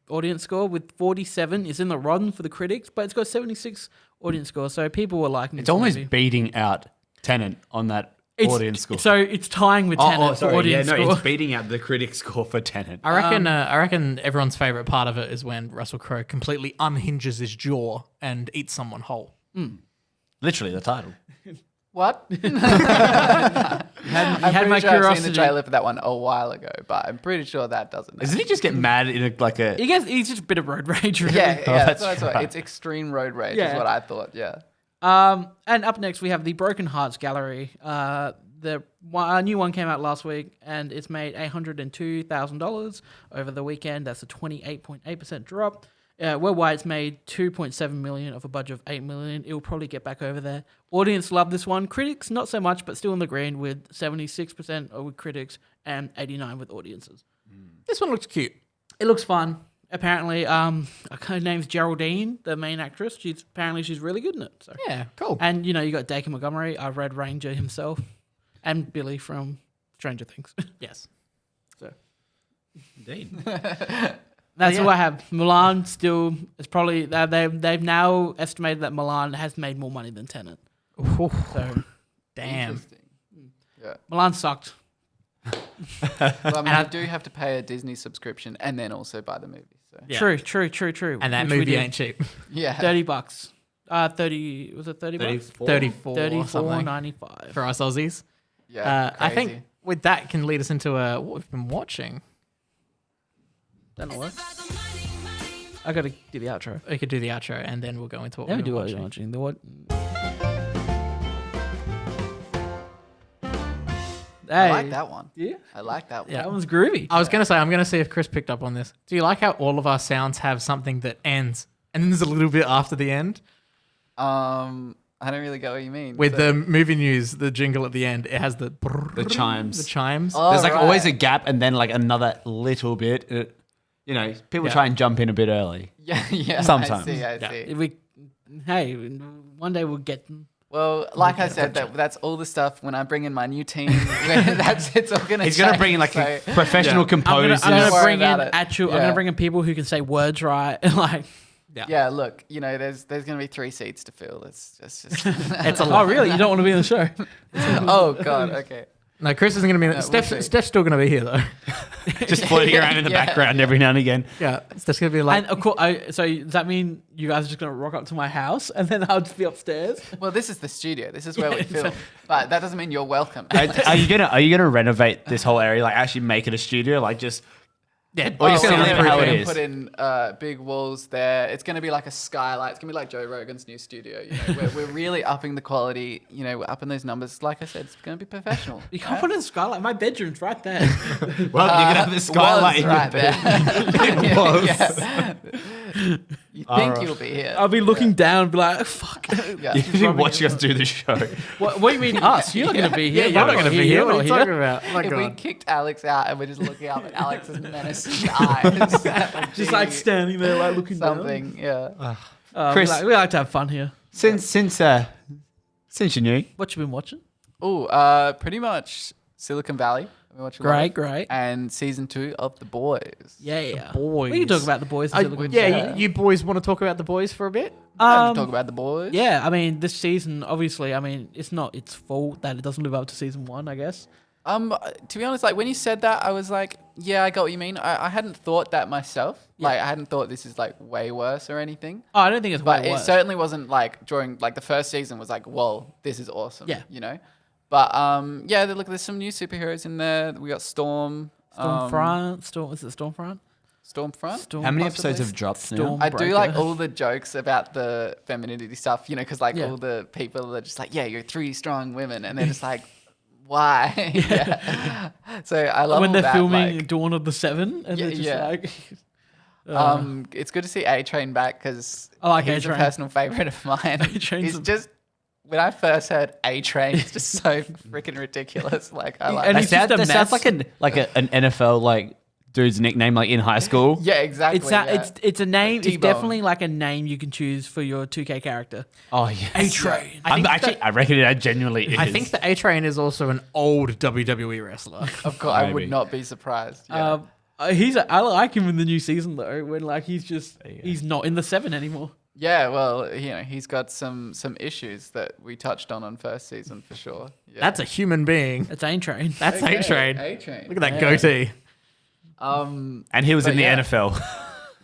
audience score. With 47, it's in the run for the critics, but it's got 76 audience score. So people were liking It's this almost movie. beating out Tenet on that audience score. So it's tying with Tenet for audience score. it's beating out the critic score for Tenet. I reckon everyone's favorite part of it is when Russell Crowe completely unhinges his jaw and eats someone whole. Literally the title. What? You had I'm my pretty sure I've seen curiosity. the trailer for that one a while ago, but I'm pretty sure that doesn't. Doesn't he just get mad in a He's just a bit of road rage. Really. Yeah, that's that's what I thought. right. It's extreme road rage, Yeah. is what I thought. Yeah. And up next we have the Broken Hearts Gallery. A new one came out last week, and it's made $802,000 over the weekend. That's a 28.8% drop. Worldwide, it's made 2.7 million of a budget of 8 million. It will probably get back over there. Audience love this one. Critics, not so much, but still in the green with 76% with critics and 89% with audiences. This one looks cute. It looks fun. Apparently, her name's Geraldine, the main actress. She's really good in it. So. Yeah, cool. And you got Dacre Montgomery, our Red Ranger himself, and Billy from Stranger Things. Yes. So Indeed. that's all I have. Milan still is probably they've now estimated that Milan has made more money than Tenet. So Damn. Interesting. Yeah. Milan sucked. Well, I mean, you do have to pay a Disney subscription and then also buy the movie. So Yeah. True. And that Which we movie did. ain't cheap. yeah, $30. 30 was it 30 bucks? 34 or something. $34.95. For us Aussies. yeah. I think crazy. with that can lead us into what we've been watching. Don't know what. I gotta do the outro. We could do the outro and then we'll go into what Never we've do been what watching. you're watching. The what? I like that one. Yeah. I like that one. Yeah. That one's groovy. I was going to say, I'm going to see if Chris picked up on this. Do you like how all of our sounds have something that ends and then there's a little bit after the end? I don't really get what you mean. With So- the movie news, the jingle at the end, it has the chimes. The chimes. Oh, There's like right. always a gap and then like another little bit. People Yeah. try and jump in a bit early. yeah. Sometimes. I Yeah. see. If we, hey, one day we'll get. Well, like I said, that's all the stuff when I bring in my new team. It's all gonna. He's gonna change, bring in like so- professional composers. I'm gonna Don't worry bring in about it. actual. I'm Yeah. gonna bring in people who can say words right. Like, Yeah, look, there's gonna be 3 seats to fill. It's just. It's a oh lot. really? You don't want to be in the show? Oh God. Okay. No, Chris isn't going to be in it. No, we'll see. Steph's still going to be here, though. just floating around in the Yeah. background every now and again. Yeah. Steph's going to be like, And of course, so does that mean you guys are just gonna rock up to my house and then I'll just be upstairs? Well, this is the studio. This is where we Yeah, film. But that doesn't mean you're welcome. Are you gonna renovate this whole area? Like actually make it a studio? Like just yeah, Or you're just gonna gonna leave it leave how it it in. is. Put in big walls there. It's going to be like a skylight. It's going to be like Joe Rogan's new studio. We're really upping the quality. We're upping those numbers. Like I said, it's going to be professional. You can't put it in skylight. My bedroom's right there. well, you're gonna have the skylight in your right bed. there. It was. Yeah. You think Alright. you'll be here? I'll be looking down, and be like, fuck. Yeah. You've been watching us do the show. What do you mean us? You're not gonna be here. Yeah, you're not going to be here. What are you talking here. about? Oh my If we God. kicked Alex out and we're just looking up at Alex's menacing eyes, that would Just be like standing there, like looking something. Yeah. down. Chris- we like to have fun here. Since you're new, What you been watching? Oh, pretty much Silicon Valley. We watch a lot. Great. And season 2 of The Boys. Yeah. Boys. We can talk about the boys. In Silicon yeah, Valley. you boys want to talk about the boys for a bit? Talk about The Boys. Yeah, I mean, this season, obviously, it's not its fault that it doesn't live up to season 1, I guess. To be honest, like when you said that, I was like, yeah, I got what you mean. I hadn't thought that myself. Yeah. Like I hadn't thought this is like way worse or anything. Oh, I don't think it's But way it worse. certainly wasn't like during like the first season was like, whoa, this is awesome. Yeah. But yeah, look, there's some new superheroes in there. We got Storm. Stormfront. Is it Stormfront? Stormfront. Storm. how many Possibly. episodes have dropped now? Storm. I do like Breaker. all the jokes about the femininity stuff, because like Yeah. all the people are just like, yeah, you're 3 strong women, and they're just like, why? Yeah. So I love when all they're that, filming like, Dawn of the Seven, and Yeah, they're just yeah. like, it's good to see A-Train back because I like he's A-Train. a personal favorite of mine. A-Train's He's a- just when I first heard A-Train, it's just so freaking ridiculous. Like I like And that. he's just a That sounds mess. like an NFL like dude's nickname like in high school. Yeah, exactly. it's a name. It's T-Bone. definitely like a name you can choose for your 2K character. Oh yeah. A-Train. I reckon it genuinely is. I think the A-Train is also an old WWE wrestler. Of course, I Maybe. would not be surprised. Yeah. I like him in the new season though, when like he's not in the 7 anymore. Yeah, well, he's got some issues that we touched on first season for sure. Yeah. That's a human being. It's A-Train. That's Okay, A-Train. A-Train. Look at that goatee. Um, and he was But in the yeah. NFL.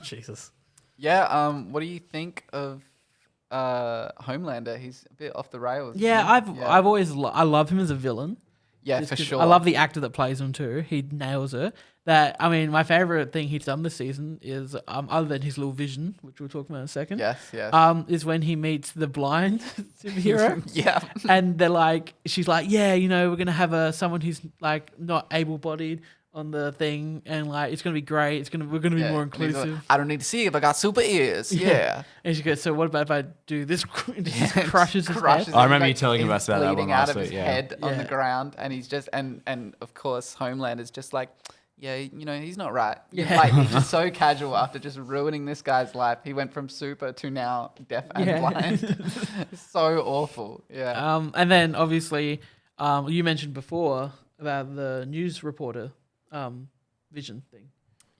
Jesus. yeah. What do you think of Homelander? He's a bit off the rails. Yeah, isn't he? I've always I love him as a villain. yeah, Just for 'cause sure. I love the actor that plays him too. He nails it. My favorite thing he's done this season is other than his little vision, which we'll talk about in a second. Yes, yes. Is when he meets the blind superhero. yeah. And she's like, yeah, we're gonna have someone who's like not able-bodied, on the thing, and like it's gonna be great. We're gonna be more And he's like, inclusive. I don't need to see if I got super ears. Yeah. And she goes, so what about if I do this? Just Yeah, crushes his crushes head. him. I remember Like, you telling he's us about that one bleeding last out of week, his yeah. head on the Yeah. ground, and he's just and of course Homeland is just like, yeah, he's not right. Yeah. Like he's just so casual after just ruining this guy's life. He went from super to now deaf and Yeah. blind. It's so awful. Yeah. And then obviously, you mentioned before about the news reporter, vision thing.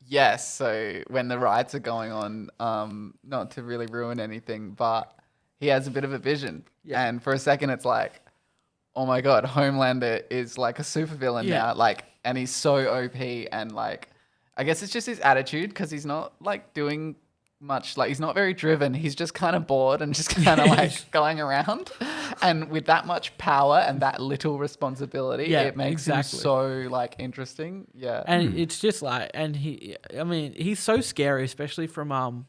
Yes. So when the riots are going on, not to really ruin anything, but he has a bit of a vision, Yeah. and for a second it's like, oh my god, Homelander is like a supervillain Yeah. now, like, and he's so OP, and like, I guess it's just his attitude because he's not like doing much, like he's not very driven. He's just kind of bored and just kind of like going around, and with that much power and that little responsibility, Yeah, it makes exactly. him so like interesting. Yeah. And it's just like, and he's so scary, especially from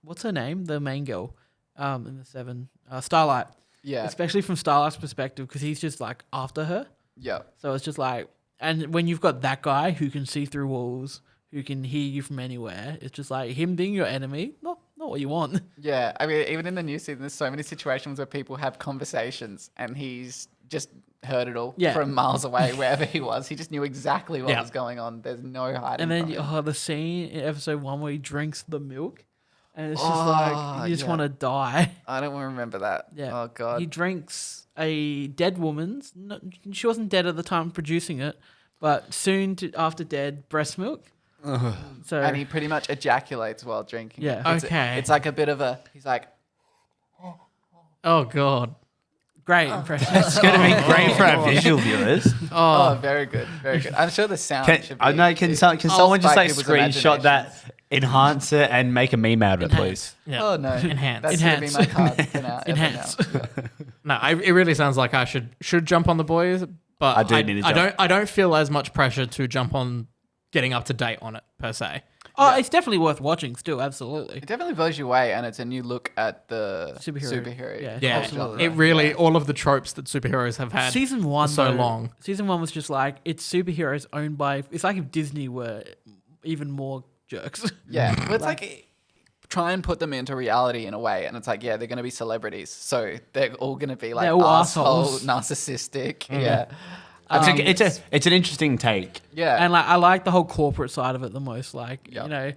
what's her name, the main girl, in the Seven, Starlight. Yeah. Especially from Starlight's perspective, because he's just like after her. Yeah. So it's just like, and when you've got that guy who can see through walls, who can hear you from anywhere, it's just like him being your enemy. Not what you want. Yeah, I mean, even in the new season, there's so many situations where people have conversations, and he's just heard it all Yeah. from miles away, wherever he was. He just knew exactly what Yeah. was going on. There's no hiding. And then from him. the scene in episode 1 where he drinks the milk, and it's just Oh, like you just yeah. want to die. I don't remember that. Yeah. Oh god. He drinks a dead woman's. No, she wasn't dead at the time of producing it, but soon after dead, breast milk. So And he pretty much ejaculates while drinking. Yeah. It's Okay. It's like a bit of a. He's like, Oh god. great impression. It's going to be great for our visual viewers. oh, very good, very good. I'm sure the sound should be. I know. Can someone just spike like people's screenshot that, imaginations. enhance it, and make a meme out of it, please? Yeah. Oh no. Enhance. That's Enhance. gonna be my card for now. Enhance. No, it really sounds like I should jump on the boys, but I do need to jump. I don't feel as much pressure to jump on getting up to date on it per se. Oh, it's definitely worth watching still, absolutely. It definitely blows you away, and it's a new look at the Superhero. superhero. Yeah, Yeah, absolutely. it really all of the tropes that superheroes have had. Season 1 so though, long. Season 1 was just like it's superheroes owned by. It's like if Disney were even more jerks. Yeah, well, it's like try and put them into reality in a way, and it's like, yeah, they're going to be celebrities, so they're all going to be like They're all asshole, assholes. narcissistic. Yeah, It's an interesting take. yeah, And like I like the whole corporate side of it the most. Like Yep.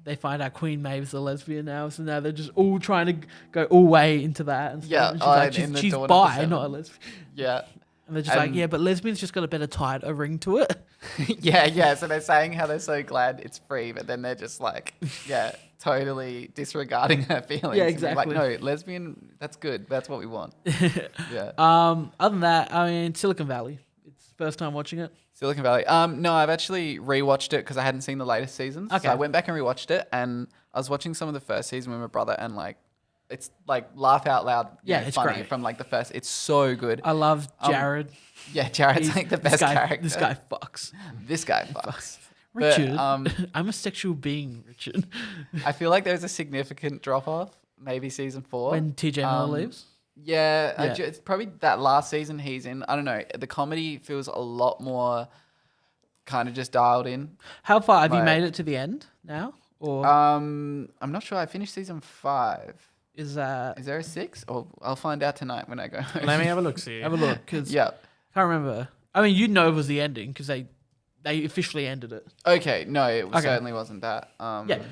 they find out Queen Maeve's a lesbian now, so now they're just all trying to go all way into that. And stuff. Yeah, and she's like, in the she's Dawn of bi, the Seven. not a lesbian. yeah. And they're just like, And- yeah, but lesbians just got a better title, a ring to it. Yeah. So they're saying how they're so glad it's free, but then they're just like, yeah, totally disregarding her feelings. Yeah, And being exactly. Like, no, lesbian, that's good. That's what we want. Yeah. Other than that, I mean, Silicon Valley. It's first time watching it. Silicon Valley. No, I've actually rewatched it because I hadn't seen the latest seasons. Okay. So I went back and rewatched it, and I was watching some of the first season with my brother, and like, it's like laugh out loud. Yeah, it's funny great. from like the first. It's so good. I love Jared. Yeah, Jared's like the best character. This guy fucks. This guy fucks. But, Richard, I'm a sexual being, Richard. I feel like there's a significant drop off. Maybe season 4 When TJ Miller Um, leaves. Yeah, Yeah. it's probably that last season he's in. I don't know. The comedy feels a lot more kind of just dialed in. How far have you like- made it to the end now? Or I'm not sure. I finished season 5. is that? Is there a 6? Or I'll find out tonight when I go home. Let me have a look. See. Have a look, because Yeah. can't remember. I mean, you know it was the ending because they officially ended it. Okay. No, it Okay. certainly wasn't that. Yeah.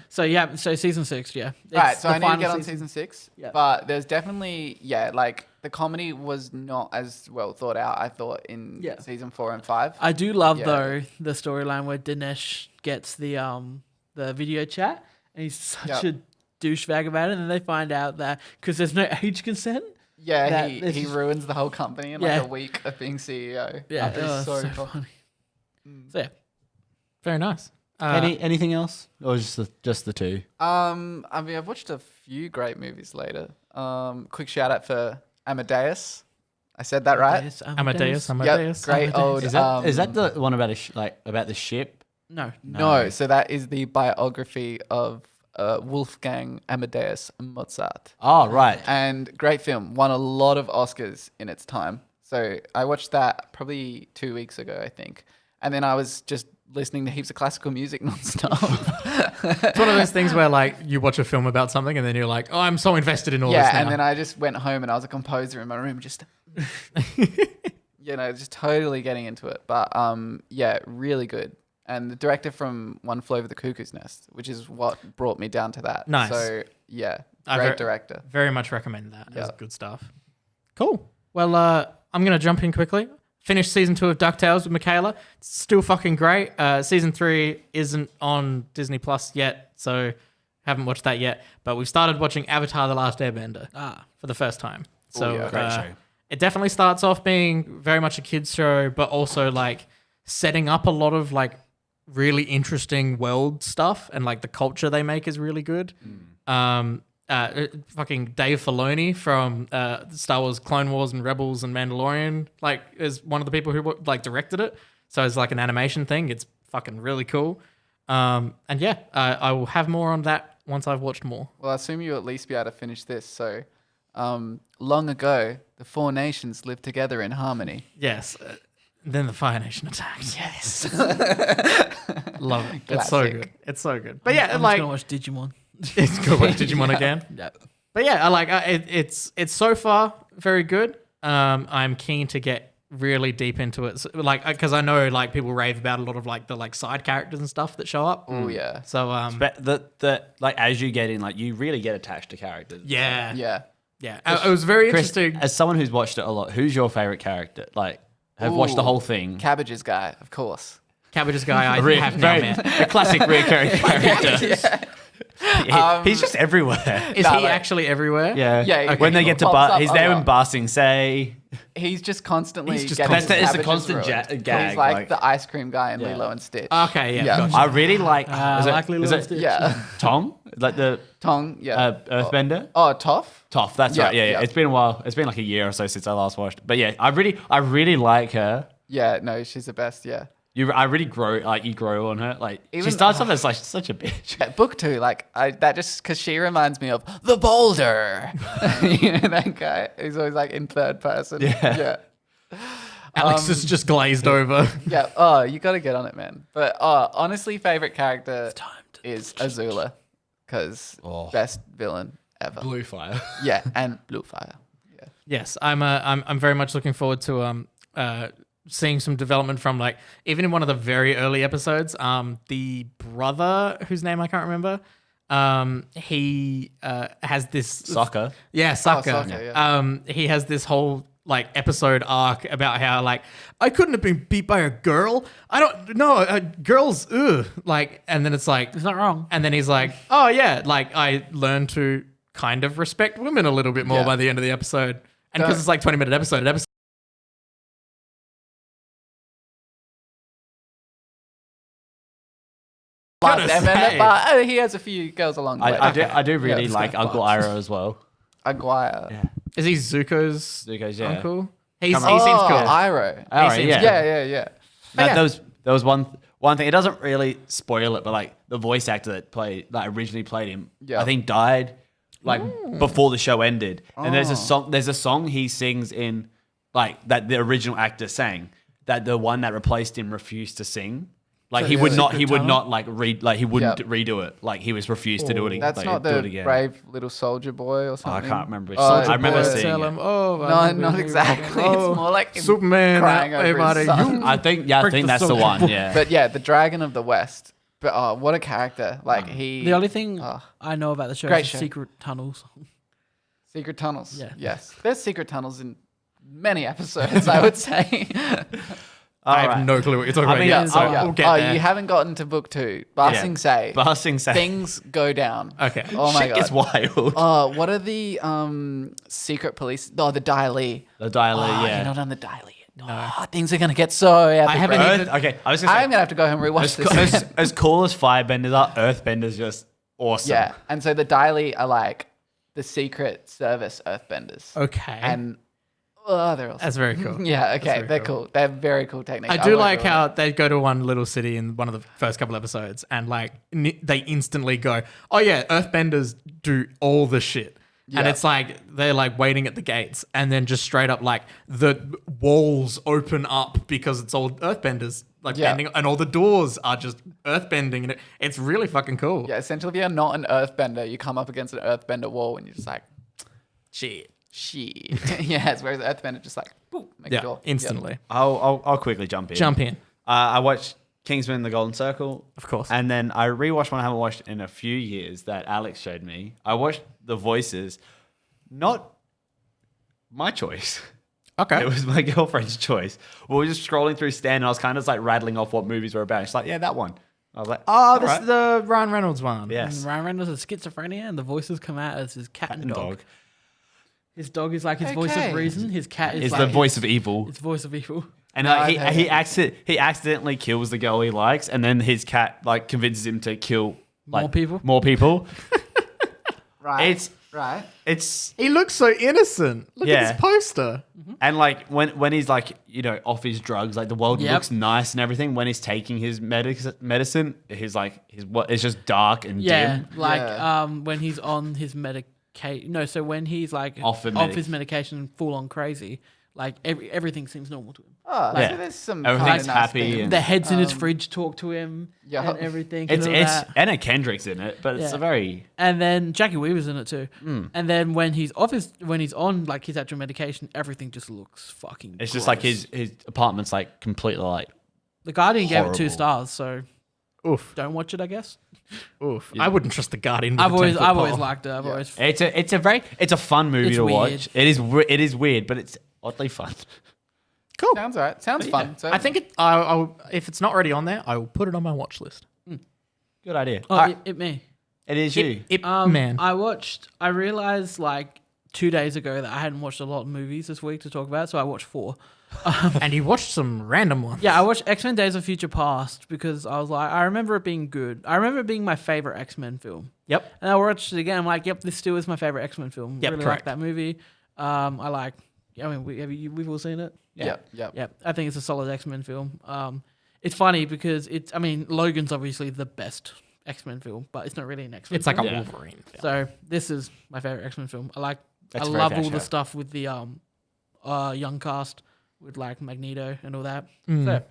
So season 6. Yeah. Right, It's so the I need to final get on season 6. Yeah. But there's definitely, like the comedy was not as well thought out, I thought, in Yeah. season 4 and 5. I do love Yeah. though the storyline where Dinesh gets the video chat and he's such Yep. a douchebag about it, and then they find out that because there's no age consent. Yeah, that he this is- ruins the whole company in Yeah. like a week of being CEO. Yeah, It's oh, so so cool. funny. So yeah, Very nice. Anything else, or just the two? I mean, I've watched a few great movies later. Quick shout out for Amadeus. I said that right? Amadeus. Yep, Amadeus. great Amadeus. old. Is that the one about about the ship? No. No, so that is the biography of Wolfgang Amadeus Mozart. Oh, right. And great film. Won a lot of Oscars in its time. So I watched that probably 2 weeks ago, I think. And then I was just listening to heaps of classical music nonstop. It's one of those things where like you watch a film about something and then you're like, oh, I'm so invested in all this now. And then I just went home and I was a composer in my room, just just totally getting into it. But really good. And the director from One Flew Over the Cuckoo's Nest, which is what brought me down to that. Nice. So great director. Very much recommend that. Yeah. It's good stuff. Cool. Well, I'm going to jump in quickly. Finished season 2 of Ducktales with Michaela. It's still fucking great. Season 3 isn't on Disney Plus yet, so haven't watched that yet. But we've started watching Avatar: The Last Airbender for the first time. So great show. It definitely starts off being very much a kids show, but also like setting up a lot of like really interesting world stuff, and like the culture they make is really good. Fucking Dave Filoni from Star Wars Clone Wars and Rebels and Mandalorian like is one of the people who like directed it, so it's like an animation thing. It's fucking really cool. I will have more on that once I've watched more. Well, I assume you'll at least be able to finish this. So long ago, the 4 nations lived together in harmony. Yes. Then the Fire Nation attacked. Yes. Love it. It's so good. It's so good. But yeah, I'm like just gonna watch Digimon. it's good. Watch Digimon again. Yeah. But yeah, I like it's so far very good. I'm keen to get really deep into it, so, like because I know like people rave about a lot of like the like side characters and stuff that show up. Oh yeah. So But the like as you get in, like you really get attached to characters. yeah. Yeah. It was very Chris, interesting. as someone who's watched it a lot, who's your favorite character? Like, have watched the whole thing. Cabbage's guy, of course. Cabbage's guy I have now, Very- man. a classic recurring character. He's just everywhere. Is he actually everywhere? Yeah. Yeah, When they get to pops up he's a there in lot. Ba Sing Se. He's just constantly He's just getting constant- his it's a cabbages constant ruined. gag, He's like like- the ice cream guy in Yeah. Lilo and Stitch. Okay, yeah. Yeah. Gotcha. I really like. I like Lilo and Stitch. Yeah. Tom, like the Tong, yeah. Earthbender. Oh, Toph? Toph, that's Yeah, right. Yeah, yeah. It's been a while. It's been like a year or so since I last watched. But yeah, I really like her. Yeah, no, she's the best, yeah. I really grow, like you grow on her. Like she Even- starts off as like such a bitch. Yeah, book 2, like that just because she reminds me of the Boulder. You know that guy? He's always like in third person. Yeah. Alex is just glazed over. Yeah. Oh, you got to get on it, man. But honestly, favorite character is Azula, because best villain ever. Blue fire. Yeah, and Bluefire. Yeah. Yes, I'm very much looking forward to seeing some development from like even in one of the very early episodes. The brother whose name I can't remember. He has this Soccer. Yeah, Sokka. Sokka, yeah. He has this whole like episode arc about how like I couldn't have been beat by a girl. I don't know, girls. Ugh. Like, and then it's like It's not wrong. and then he's like, oh yeah, like I learned to kind of respect women a little bit more Yeah. by the end of the episode. And Don't- because it's like 20-minute episode. Last Gotta Airbender, say. but he has a few girls along the way. I do really Yeah, like it's got Uncle vibes. Ira as well. Aguirre. Yeah. Is he Zuko's Zuko's, yeah. uncle? Come He on. seems Oh, cool. Iroh. Ira, seems yeah. Yeah. That, yeah. there was one thing. It doesn't really spoil it, but like the voice actor that originally played him, Yeah. I think died like before the show ended. And there's Oh. a song he sings in like that the original actor sang that the one that replaced him refused to sing. Like So he it's would a not secret he would talent? not like read like he wouldn't Yep. redo it. Like he was refused to do it. That's like, not do it the again. brave little soldier boy or Oh, I something. can't remember. Which Oh, song. it's I remember boy. seeing Tell it. him, oh, No, not exactly. Oh, It's more like him Superman, crying over his everybody. son. You I think that's the soldier one. boy. Yeah. But yeah, the Dragon of the West. But what a character! Like he. The only thing Oh. I know about the show Great is the show. secret tunnels. Secret tunnels. Yeah. Yes, there's secret tunnels in many episodes. I would say. I have Alright. no clue what you're talking I about mean, yet, yeah, so yeah. we'll get oh, there. you haven't gotten to book 2. Ba Sing Se. Ba Sing Se. Things go down. Okay. Oh my Shit god. gets wild. Oh, what are the secret police? Oh, the Daily. The dialer, Oh, yeah. you're not on the Daily yet. Oh, things are gonna get so epic. I haven't bro. even- Okay, I was gonna say, I'm gonna have to go home and rewatch this. as cool as Firebenders are, Earthbenders just awesome. Yeah, and so the Daily are like the secret service Earthbenders. Okay. And they're awesome. That's very cool. Yeah, okay, very they're cool. cool. They're very cool techniques. I do won't like ruin how it. they go to one little city in one of the first couple episodes and like they instantly go, oh yeah, Earthbenders do all the shit. And Yeah. it's like they're like waiting at the gates and then just straight up like the walls open up because it's all Earthbenders like Yeah. bending, and all the doors are just earth bending, and it's really fucking cool. Yeah, essentially, if you're not an earthbender, you come up against an earthbender wall and you're just like, Shit. shit. Yes, whereas earthbender just like, boop, make a Yeah, door. instantly. I'll quickly jump in. Jump in, I watched Kingsman: The Golden Circle, of course. and then I rewatched one I haven't watched in a few years that Alex showed me. I watched The Voices, not my choice. Okay. It was my girlfriend's choice. We were just scrolling through Stan, and I was kind of just like rattling off what movies were about. She's like, "Yeah, that one." I was like, Oh, this "Alright." is the Ryan Reynolds one. Yes. And Ryan Reynolds has schizophrenia, and the voices come out as his cat and dog. Dog His dog is like his voice Okay. of reason. His cat is is like the his- voice of evil, His voice of evil. and No, he accidentally kills the girl he likes, and then his cat like convinces him to kill like, More people? More people. Right. It's right. it's He looks so innocent. Look Yeah. at his poster. And like when he's like, you know, off his drugs, like the world Yep. looks nice and everything. When he's taking his medicine, it's just dark and Yeah, dim. like Yeah. when he's on his medication. No, so when he's like Off the off his medication, full on crazy, like everything seems normal to him. Oh, Yeah. so there's some Everything's kind of nice happy themes. and- The heads in his fridge talk to him Yeah. and everything. It's and all that. Anna Kendrick's in it, but it's Yeah. a very And then Jackie Weaver's in it too. Mm. And then when he's on like his actual medication, everything just looks fucking. it's just like gross. his apartment's like completely like The Guardian gave it 2 horrible. stars, so Oof. don't watch it. I guess Oof. I wouldn't trust the Guardian. I've always liked it. I've always it's a fun movie It's to weird. watch. It is weird, but it's oddly fun. Cool. Sounds alright. Sounds fun. So I think I'll if it's not already on there, I will put it on my watch list. Good idea. Oh, it me. It is you. Man. I realized like 2 days ago that I hadn't watched a lot of movies this week to talk about, so I watched 4. And you watched some random ones. Yeah, I watched X-Men Days of Future Past because I was like, I remember it being good. I remember it being my favorite X-Men film. Yep. And I watched it again. I'm like, yep, this still is my favorite X-Men film. Yep, really correct. like that movie. We've all seen it. Yep. Yeah, I think it's a solid X-Men film. It's funny because Logan's obviously the best X-Men film, but it's not really an X-Men It's like film. a Yeah. Wolverine film. So this is my favorite X-Men film. I That's a very love fair all the shout. stuff with the young cast with like Magneto and all that. Mm. So,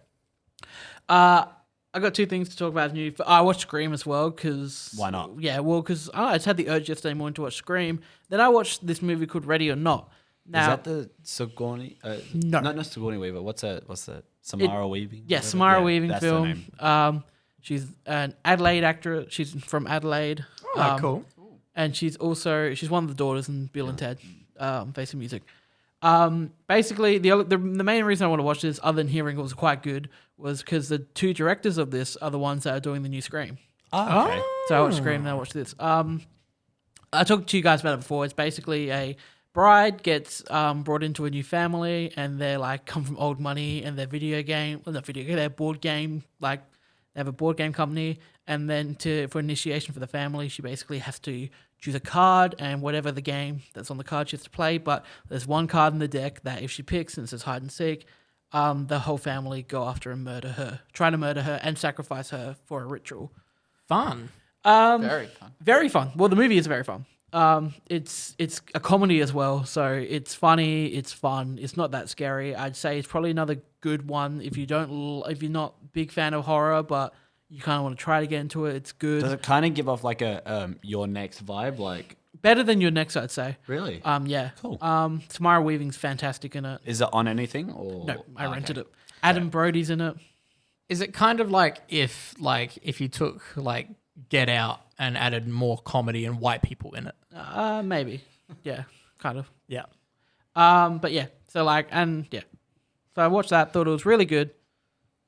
I got 2 things to talk about new. I watched Scream as well because Why not? Yeah, well, because I just had the urge yesterday morning to watch Scream. Then I watched this movie called Ready or Not. Now, is that the Sigourney? No. Not Sigourney Weaver. What's that? Samara Weaving? yeah, whatever? Samara Weaving that's the film. name. She's an Adelaide actor. She's from Adelaide. Oh, cool. And she's one of the daughters in Bill and Ted, Face of Music. Basically, the main reason I want to watch this, other than hearing it was quite good, was because the 2 directors of this are the ones that are doing the new Scream. Oh, okay. So I watched Scream and I watched this. I talked to you guys about it before. It's basically a bride gets brought into a new family, and they're like come from old money, and their their board game, like they have a board game company, and then for initiation for the family, she basically has to choose a card, and whatever the game that's on the card she has to play. But there's one card in the deck that if she picks, and it says hide and seek, the whole family go after and try to murder her and sacrifice her for a ritual. Fun. very fun. Very fun. Well, the movie is very fun. It's a comedy as well, so it's funny, it's fun, it's not that scary. I'd say it's probably another good one if you're not a big fan of horror, but you kind of want to try to get into it. It's good. Does it kind of give off like a Your Next vibe? Like, Better than Your Next, I'd say. really? Yeah. Cool. Samara Weaving's fantastic in it. Is it on anything or No, I rented okay. it. Adam Brody's in it. Is it kind of like if you took like Get Out and added more comedy and white people in it? Maybe. Yeah, kind of. Yeah. But yeah, so I watched that, thought it was really good,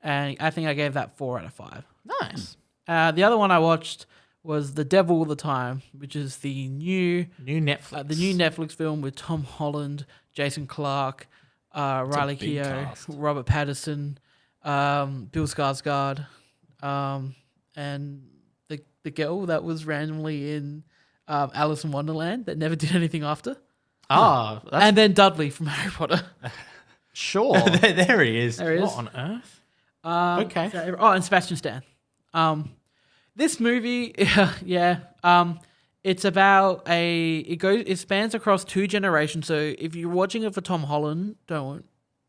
and I think I gave that 4 out of 5. Nice. The other one I watched was The Devil All the Time, which is the new Netflix. film with Tom Holland, Jason Clarke, Riley big Keough, cast. Robert Pattinson, Bill Skarsgård, and the girl that was randomly in Alice in Wonderland that never did anything after. Ah, that's And then Dudley from Harry Potter. sure. there he is. There he is. What on earth? Okay. And Sebastian Stan. This movie, it's about it spans across 2 generations. So if you're watching it for Tom Holland, don't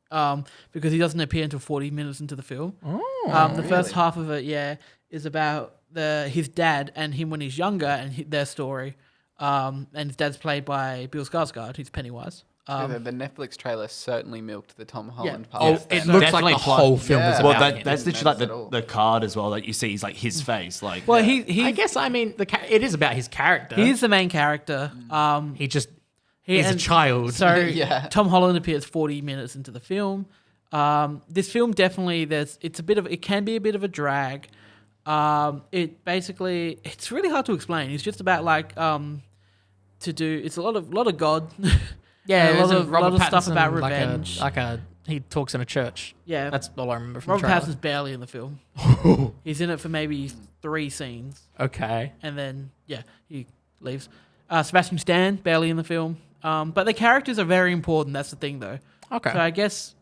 because he doesn't appear until 40 minutes into the film. The first half of it, is about his dad and him when he's younger and their story. And his dad's played by Bill Skarsgård, who's Pennywise. The Netflix trailer certainly milked the Tom Holland part. Oh, it looks Definitely like the plot. whole film is Yeah. about Well, him. that's Didn't literally notice at all. like the card as well that you see is like his face. Like, Well, I guess, I mean, it is about his character. he's the main character. He's a and child. So Yeah. Tom Holland appears 40 minutes into the film. This film definitely it can be a bit of a drag. It's really hard to explain. It's just about like it's a lot of God. yeah, a lot isn't of Robert stuff Pattinson about revenge. he talks in a church. Yeah, That's all I remember from Robert the trailer. Pattinson's barely in the film. He's in it for maybe 3 scenes, Okay. and then he leaves. Sebastian Stan barely in the film, but the characters are very important. That's the thing, though. Okay. So I guess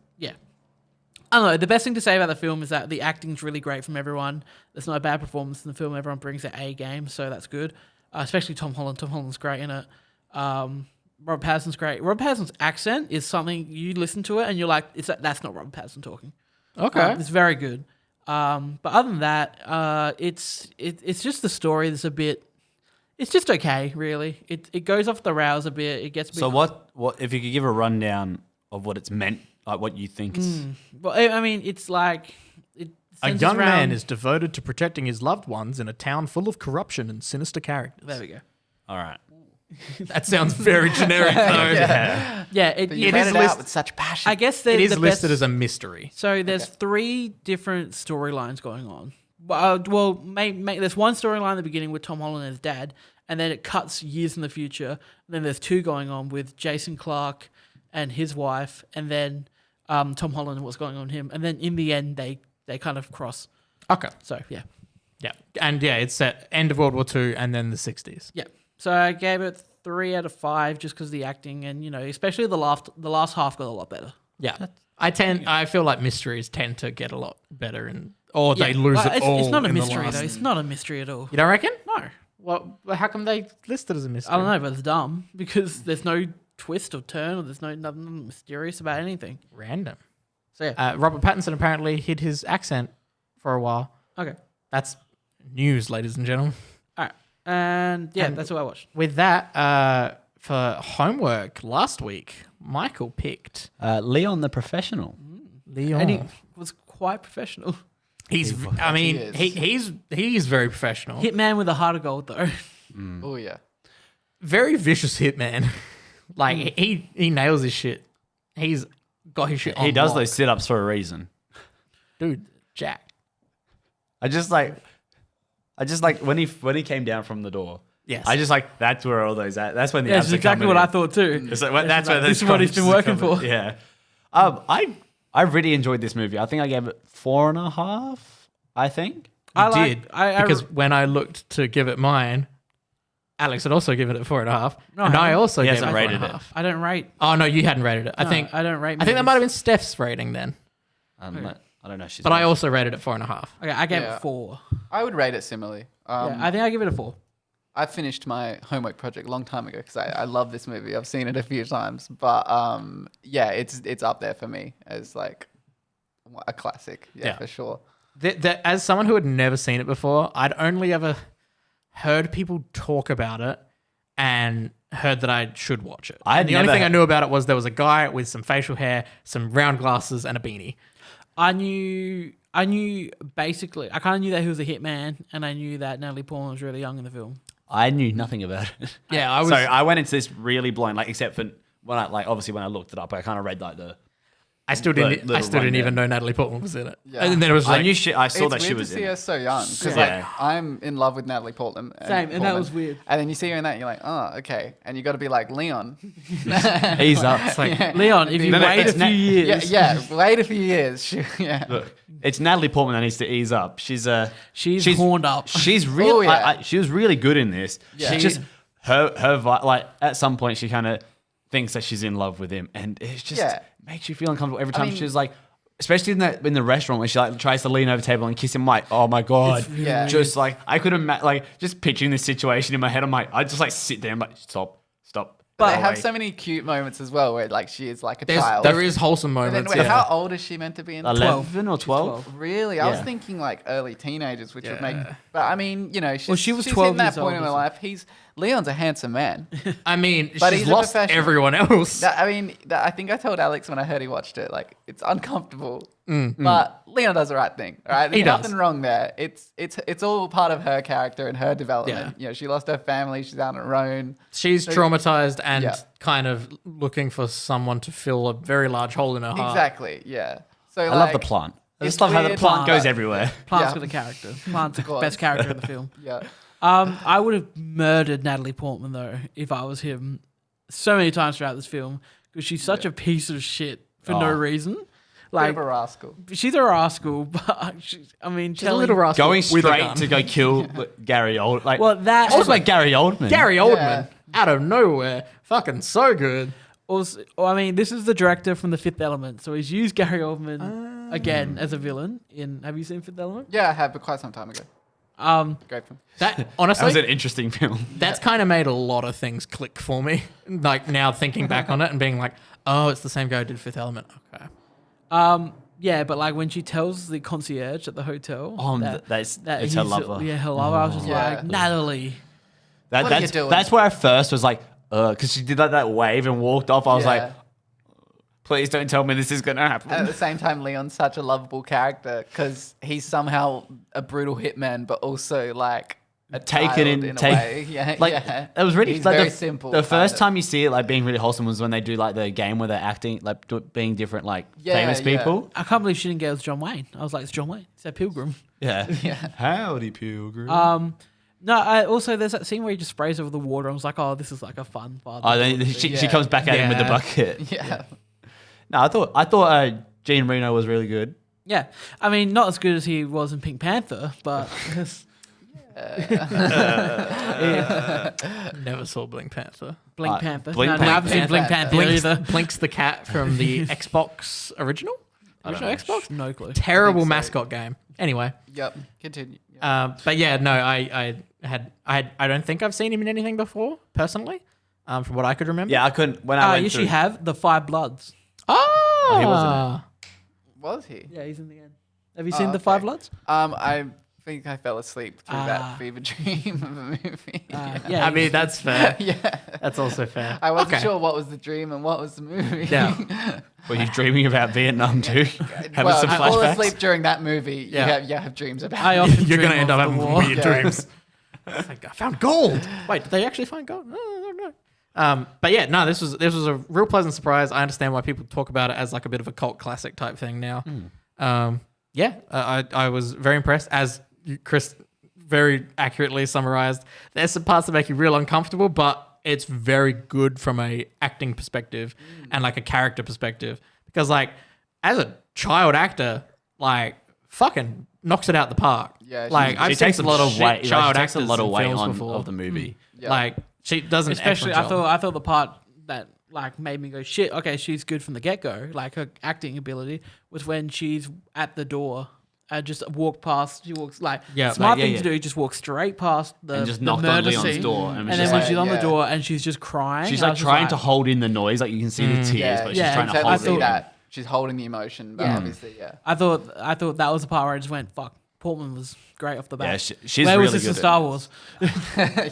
I don't know. The best thing to say about the film is that the acting's really great from everyone. There's not a bad performance in the film. Everyone brings their A game, so that's good. Especially Tom Holland. Tom Holland's great in it. Robert Pattinson's great. Robert Pattinson's accent is something you listen to it and you're like, that's not Robert Pattinson talking. Okay. It's very good. But other than that, it's just the story that's a bit. It's just okay, really. It goes off the rails a bit. It gets a bit. so what if you could give a rundown of what it's meant, like what you think is Well, I mean, it's like it A centers young man around- is devoted to protecting his loved ones in a town full of corruption and sinister characters. There we go. all right. That sounds very generic, though. Yeah, But you It read is it out list- with such passion. I guess It is the listed best, as a mystery. So there's 3 different storylines going on. There's one storyline at the beginning with Tom Holland and his dad, and then it cuts years in the future. And then there's 2 going on with Jason Clarke and his wife, and then Tom Holland and what's going on with him. And then in the end, they kind of cross. Okay. So yeah, Yeah. And it's set end of World War II and then the 60s. yeah. So I gave it 3 out of 5 just because of the acting, and especially the last half got a lot better. Yeah. I feel like mysteries tend to get a lot better or they lose Well, it all. It's not a in the mystery last- though. It's not a mystery at all. You don't reckon? No. Well, how come they list it as a mystery? I don't know, but it's dumb because there's no twist or turn, or there's nothing mysterious about anything. Random. So yeah, Robert Pattinson apparently hid his accent for a while. okay, That's news, ladies and gentlemen. all right, and And- that's what I watched. With that, for homework last week, Michael picked Leon the Professional. Leon. And he was quite professional. He's very professional. Hitman with a heart of gold, though. Oh yeah. Very vicious hitman. Like he nails his shit. He's got his shit on He does lock. those sit-ups for a reason. Dude, Jack. I just like when he came down from the door. Yes. I just like that's where all those at. That's when the That's abs are exactly coming what in. I thought too. It's like, that's where this is what he's been working for. Yeah. I really enjoyed this movie. I think I gave it 4.5. I think. I I did. like- because when I looked to give it mine, Alex had also given it 4.5. No, and I I also He gave hasn't it rated it. 4.5. I don't rate. Oh no, you hadn't rated it. I No, think I don't rate. that movies. might have been Steph's rating then. I don't know. She's But I also rated it 4.5. Okay, I gave Yeah. it 4. I would rate it similarly. I think I give it a 4. I finished my homework project a long time ago because I love this movie. I've seen it a few times, but yeah, it's up there for me as like a classic. Yeah, for sure. As someone who had never seen it before, I'd only ever heard people talk about it and heard that I should watch it. I had And the only never thing I knew about it was there was a guy with some facial hair, some round glasses, and a beanie. I knew basically. I kind of knew that he was a hitman, and I knew that Natalie Portman was really young in the film. I knew nothing about it. Yeah, I was. So I went into this really blind, like except for when obviously when I looked it up, I kind of read like the. I still didn't. little I still didn't even rundown. know Natalie Portman was in it. Yeah. And then it was like, I knew she. I saw It's that she weird was to in see it. her so young because Yeah. like I'm in love with Natalie Portman. Same, and that was weird. And then you see her in that, and you're like, oh, okay. And you got to be like Leon. He's up. It's like, Leon, if you No, no, wait a it's few na- years, yeah. Wait a few years. Yeah. look, it's Natalie Portman that needs to ease up. She's she's horned up. She's really. Oh, yeah. She was really good in this. Yeah. She just like at some point she kind of thinks that she's in love with him, and it just Yeah. makes you feel uncomfortable every time mean- she's like. Especially in the restaurant when she like tries to lean over the table and kiss him, like, oh my god, Yeah. just like I could like just picturing this situation in my head. I'm like, I just like sit there, I'm like, stop, But they Away. have so many cute moments as well, where like she is like a There's, child. there is wholesome But then, moments. wait, yeah. how old is she meant to be in? 11 or 12? Really? I was Yeah. thinking like early teenagers, which would make. Yeah. But I mean, you know, Well, she was she's 12 hitting that years point old in her or life. Leon's a handsome man. I mean, But she's he's a lost professional. everyone else. I think I told Alex when I heard he watched it, like it's uncomfortable, but Leon does the right thing. All right, there's He does. nothing wrong there. It's all part of her character and her development. Yeah. You know, she lost her family. She's out on her own. She's traumatized and Yeah. kind of looking for someone to fill a very large hole in her heart. Exactly. Yeah. So I love the plant. I just love how the weird, plant goes but- everywhere. Plant's Yeah. got a character. Plant's the course. best character in the film. Yeah. I would have murdered Natalie Portman though if I was him, so many times throughout this film because she's such a piece of shit for no Oh. reason. Bit Like of a rascal. she's a rascal, but I mean, She's a little rascal Going with a straight gun. to go kill Gary Oldman. Like, Well, that also like Gary Oldman. Gary Oldman Yeah. out of nowhere, fucking so good. Also, I mean, this is the director from The Fifth Element, so he's used Gary Oldman again as a villain in. Have you seen Fifth Element? Yeah, I have, but quite some time ago. Great film. That That honestly, was an interesting film. that's kind of made a lot of things click for me. Like now thinking back on it and being like, oh, it's the same guy who did Fifth Element. Okay. Yeah, but like when she tells the concierge at the hotel, It's her he's- lover. Yeah, her lover. I was just Yeah. like, Natalie. What are you doing? That's where I first was like, because she did that wave and walked off. I was Yeah. like, please don't tell me this is going to happen. And at the same time, Leon's such a lovable character because he's somehow a brutal hitman, but also like a Taken child in- a take- way. Yeah, Like yeah. it was really He's like very the, simple. The kind first of. time you see it like being really wholesome was when they do like the game where they're acting like being different like Yeah, famous yeah. people. I can't believe she didn't get it with John Wayne. I was like, it's John Wayne. It's that Pilgrim. Yeah. Yeah. Howdy, Pilgrim. No, also there's that scene where he just sprays over the water. I was like, oh, this is like a fun father. Oh, then she Yeah. comes back at him with the Yeah. bucket. Yeah. No, I thought Jean Reno was really good. Yeah, I mean, not as good as he was in Pink Panther, but Never saw Blink Panther. Blink Panther. Blink no, Panther. I haven't seen Blink Panther Blinks, either. Blinks the cat from the Xbox original Xbox. No clue. Terrible so. mascot game. Anyway, Yep. Continue. Yeah. but yeah, no, I don't think I've seen him in anything before personally, from what I could remember. Yeah, I couldn't when I went You through. should have the Five Bloods. Oh, he wasn't Was he? Yeah, he's in the end. Have you seen the okay. Five Bloods? I think I fell asleep through Ah. that fever dream of a movie. Yeah, I mean that's fair. yeah. That's also fair. I wasn't Okay. sure what was the dream and what was the movie. Yeah. Were you dreaming about Vietnam too? Having well, some if you fall flashbacks. asleep during that movie, Yeah. you have dreams about I it. often You're dream gonna end of up the having war. weird Yeah. dreams. Like, I found gold. Wait, did they actually find gold? No, I don't know. But yeah, no, this was a real pleasant surprise. I understand why people talk about it as like a bit of a cult classic type thing now. I was very impressed, as Chris very accurately summarized. There's some parts that make you real uncomfortable, but it's very good from a acting perspective and like a character perspective. Because like as a child actor, like fucking knocks it out the park. Yeah, like she's- I've It seen takes a some lot of shit weight. child It takes a actors lot of in weight films on before. of the movie. Yeah. Like she doesn't. Especially, I thought the part that like made me go shit. Okay, she's good from the get go. Like her acting ability was when she's at the door. Just walk past. She walks like Yeah, smart like, yeah, thing yeah. to do. Just walk straight past the And just the knocked on murder Leon's scene. door and And, was then just when like- she's on the Yeah. door and she's just crying. She's I like was just trying like, to hold in the noise, like you can see the tears, Yeah, but she's yeah, trying to Exactly. hold See it. that. She's holding the emotion, but Yeah. obviously, yeah. I thought that was the part where I just went, "Fuck." Portman was great off the bat. Yeah, she's Where really was this good in at Star it. Wars?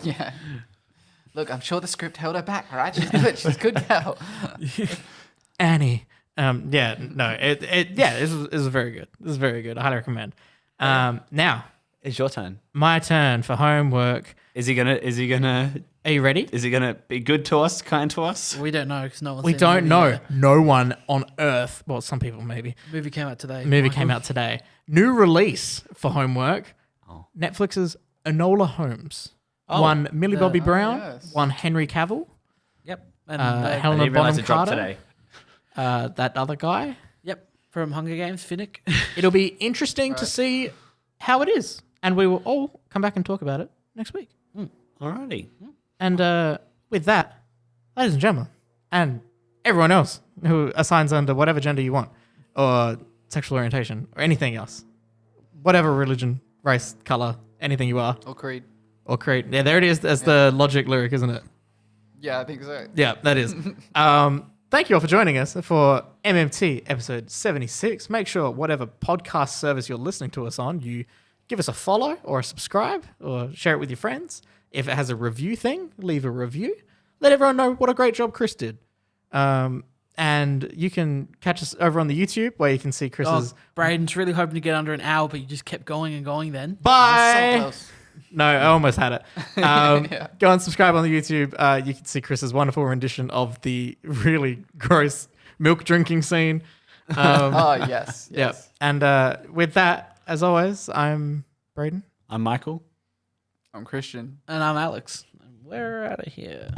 Yeah. Look, I'm sure the script held her back. All right, she's good. She's a good girl. Annie. Yeah, no, this is very good. This is very good. I highly recommend. Now It's your turn. my turn for homework. Is he gonna Are you ready? be good to us, kind to us? We don't know because no one. We don't know. No one on Earth. Well, some people maybe. Movie came out today. Movie came out today. New release for homework. Oh. Netflix's Enola Holmes. Oh. One Millie Bobby Brown. yes. One Henry Cavill. Yep. And I Helena didn't realize Bonham it dropped Carter. today. That other guy. yep. From Hunger Games, Finnick. It'll be interesting to see how it is, and we will all come back and talk about it next week. Alrighty. And with that, ladies and gentlemen, and everyone else who assigns under whatever gender you want, or sexual orientation, or anything else, whatever religion, race, color, anything you are, Or Creed. or creed. Yeah, there it is. That's the Logic lyric, isn't it? Yeah, I think so. Yeah, that is. Thank you all for joining us for MMT episode 76. Make sure whatever podcast service you're listening to us on, you give us a follow or a subscribe or share it with your friends. If it has a review thing, leave a review. Let everyone know what a great job Chris did. And you can catch us over on the YouTube where you can see Chris's... Braden's really hoping to get under an hour, but you just kept going and going then. Bye! So close. No, I almost had it. Go and subscribe on the YouTube. You can see Chris's wonderful rendition of the really gross milk drinking scene. Oh, yes. Yeah. And with that, as always, I'm Braden. I'm Michael. I'm Christian. And I'm Alex. We're out of here.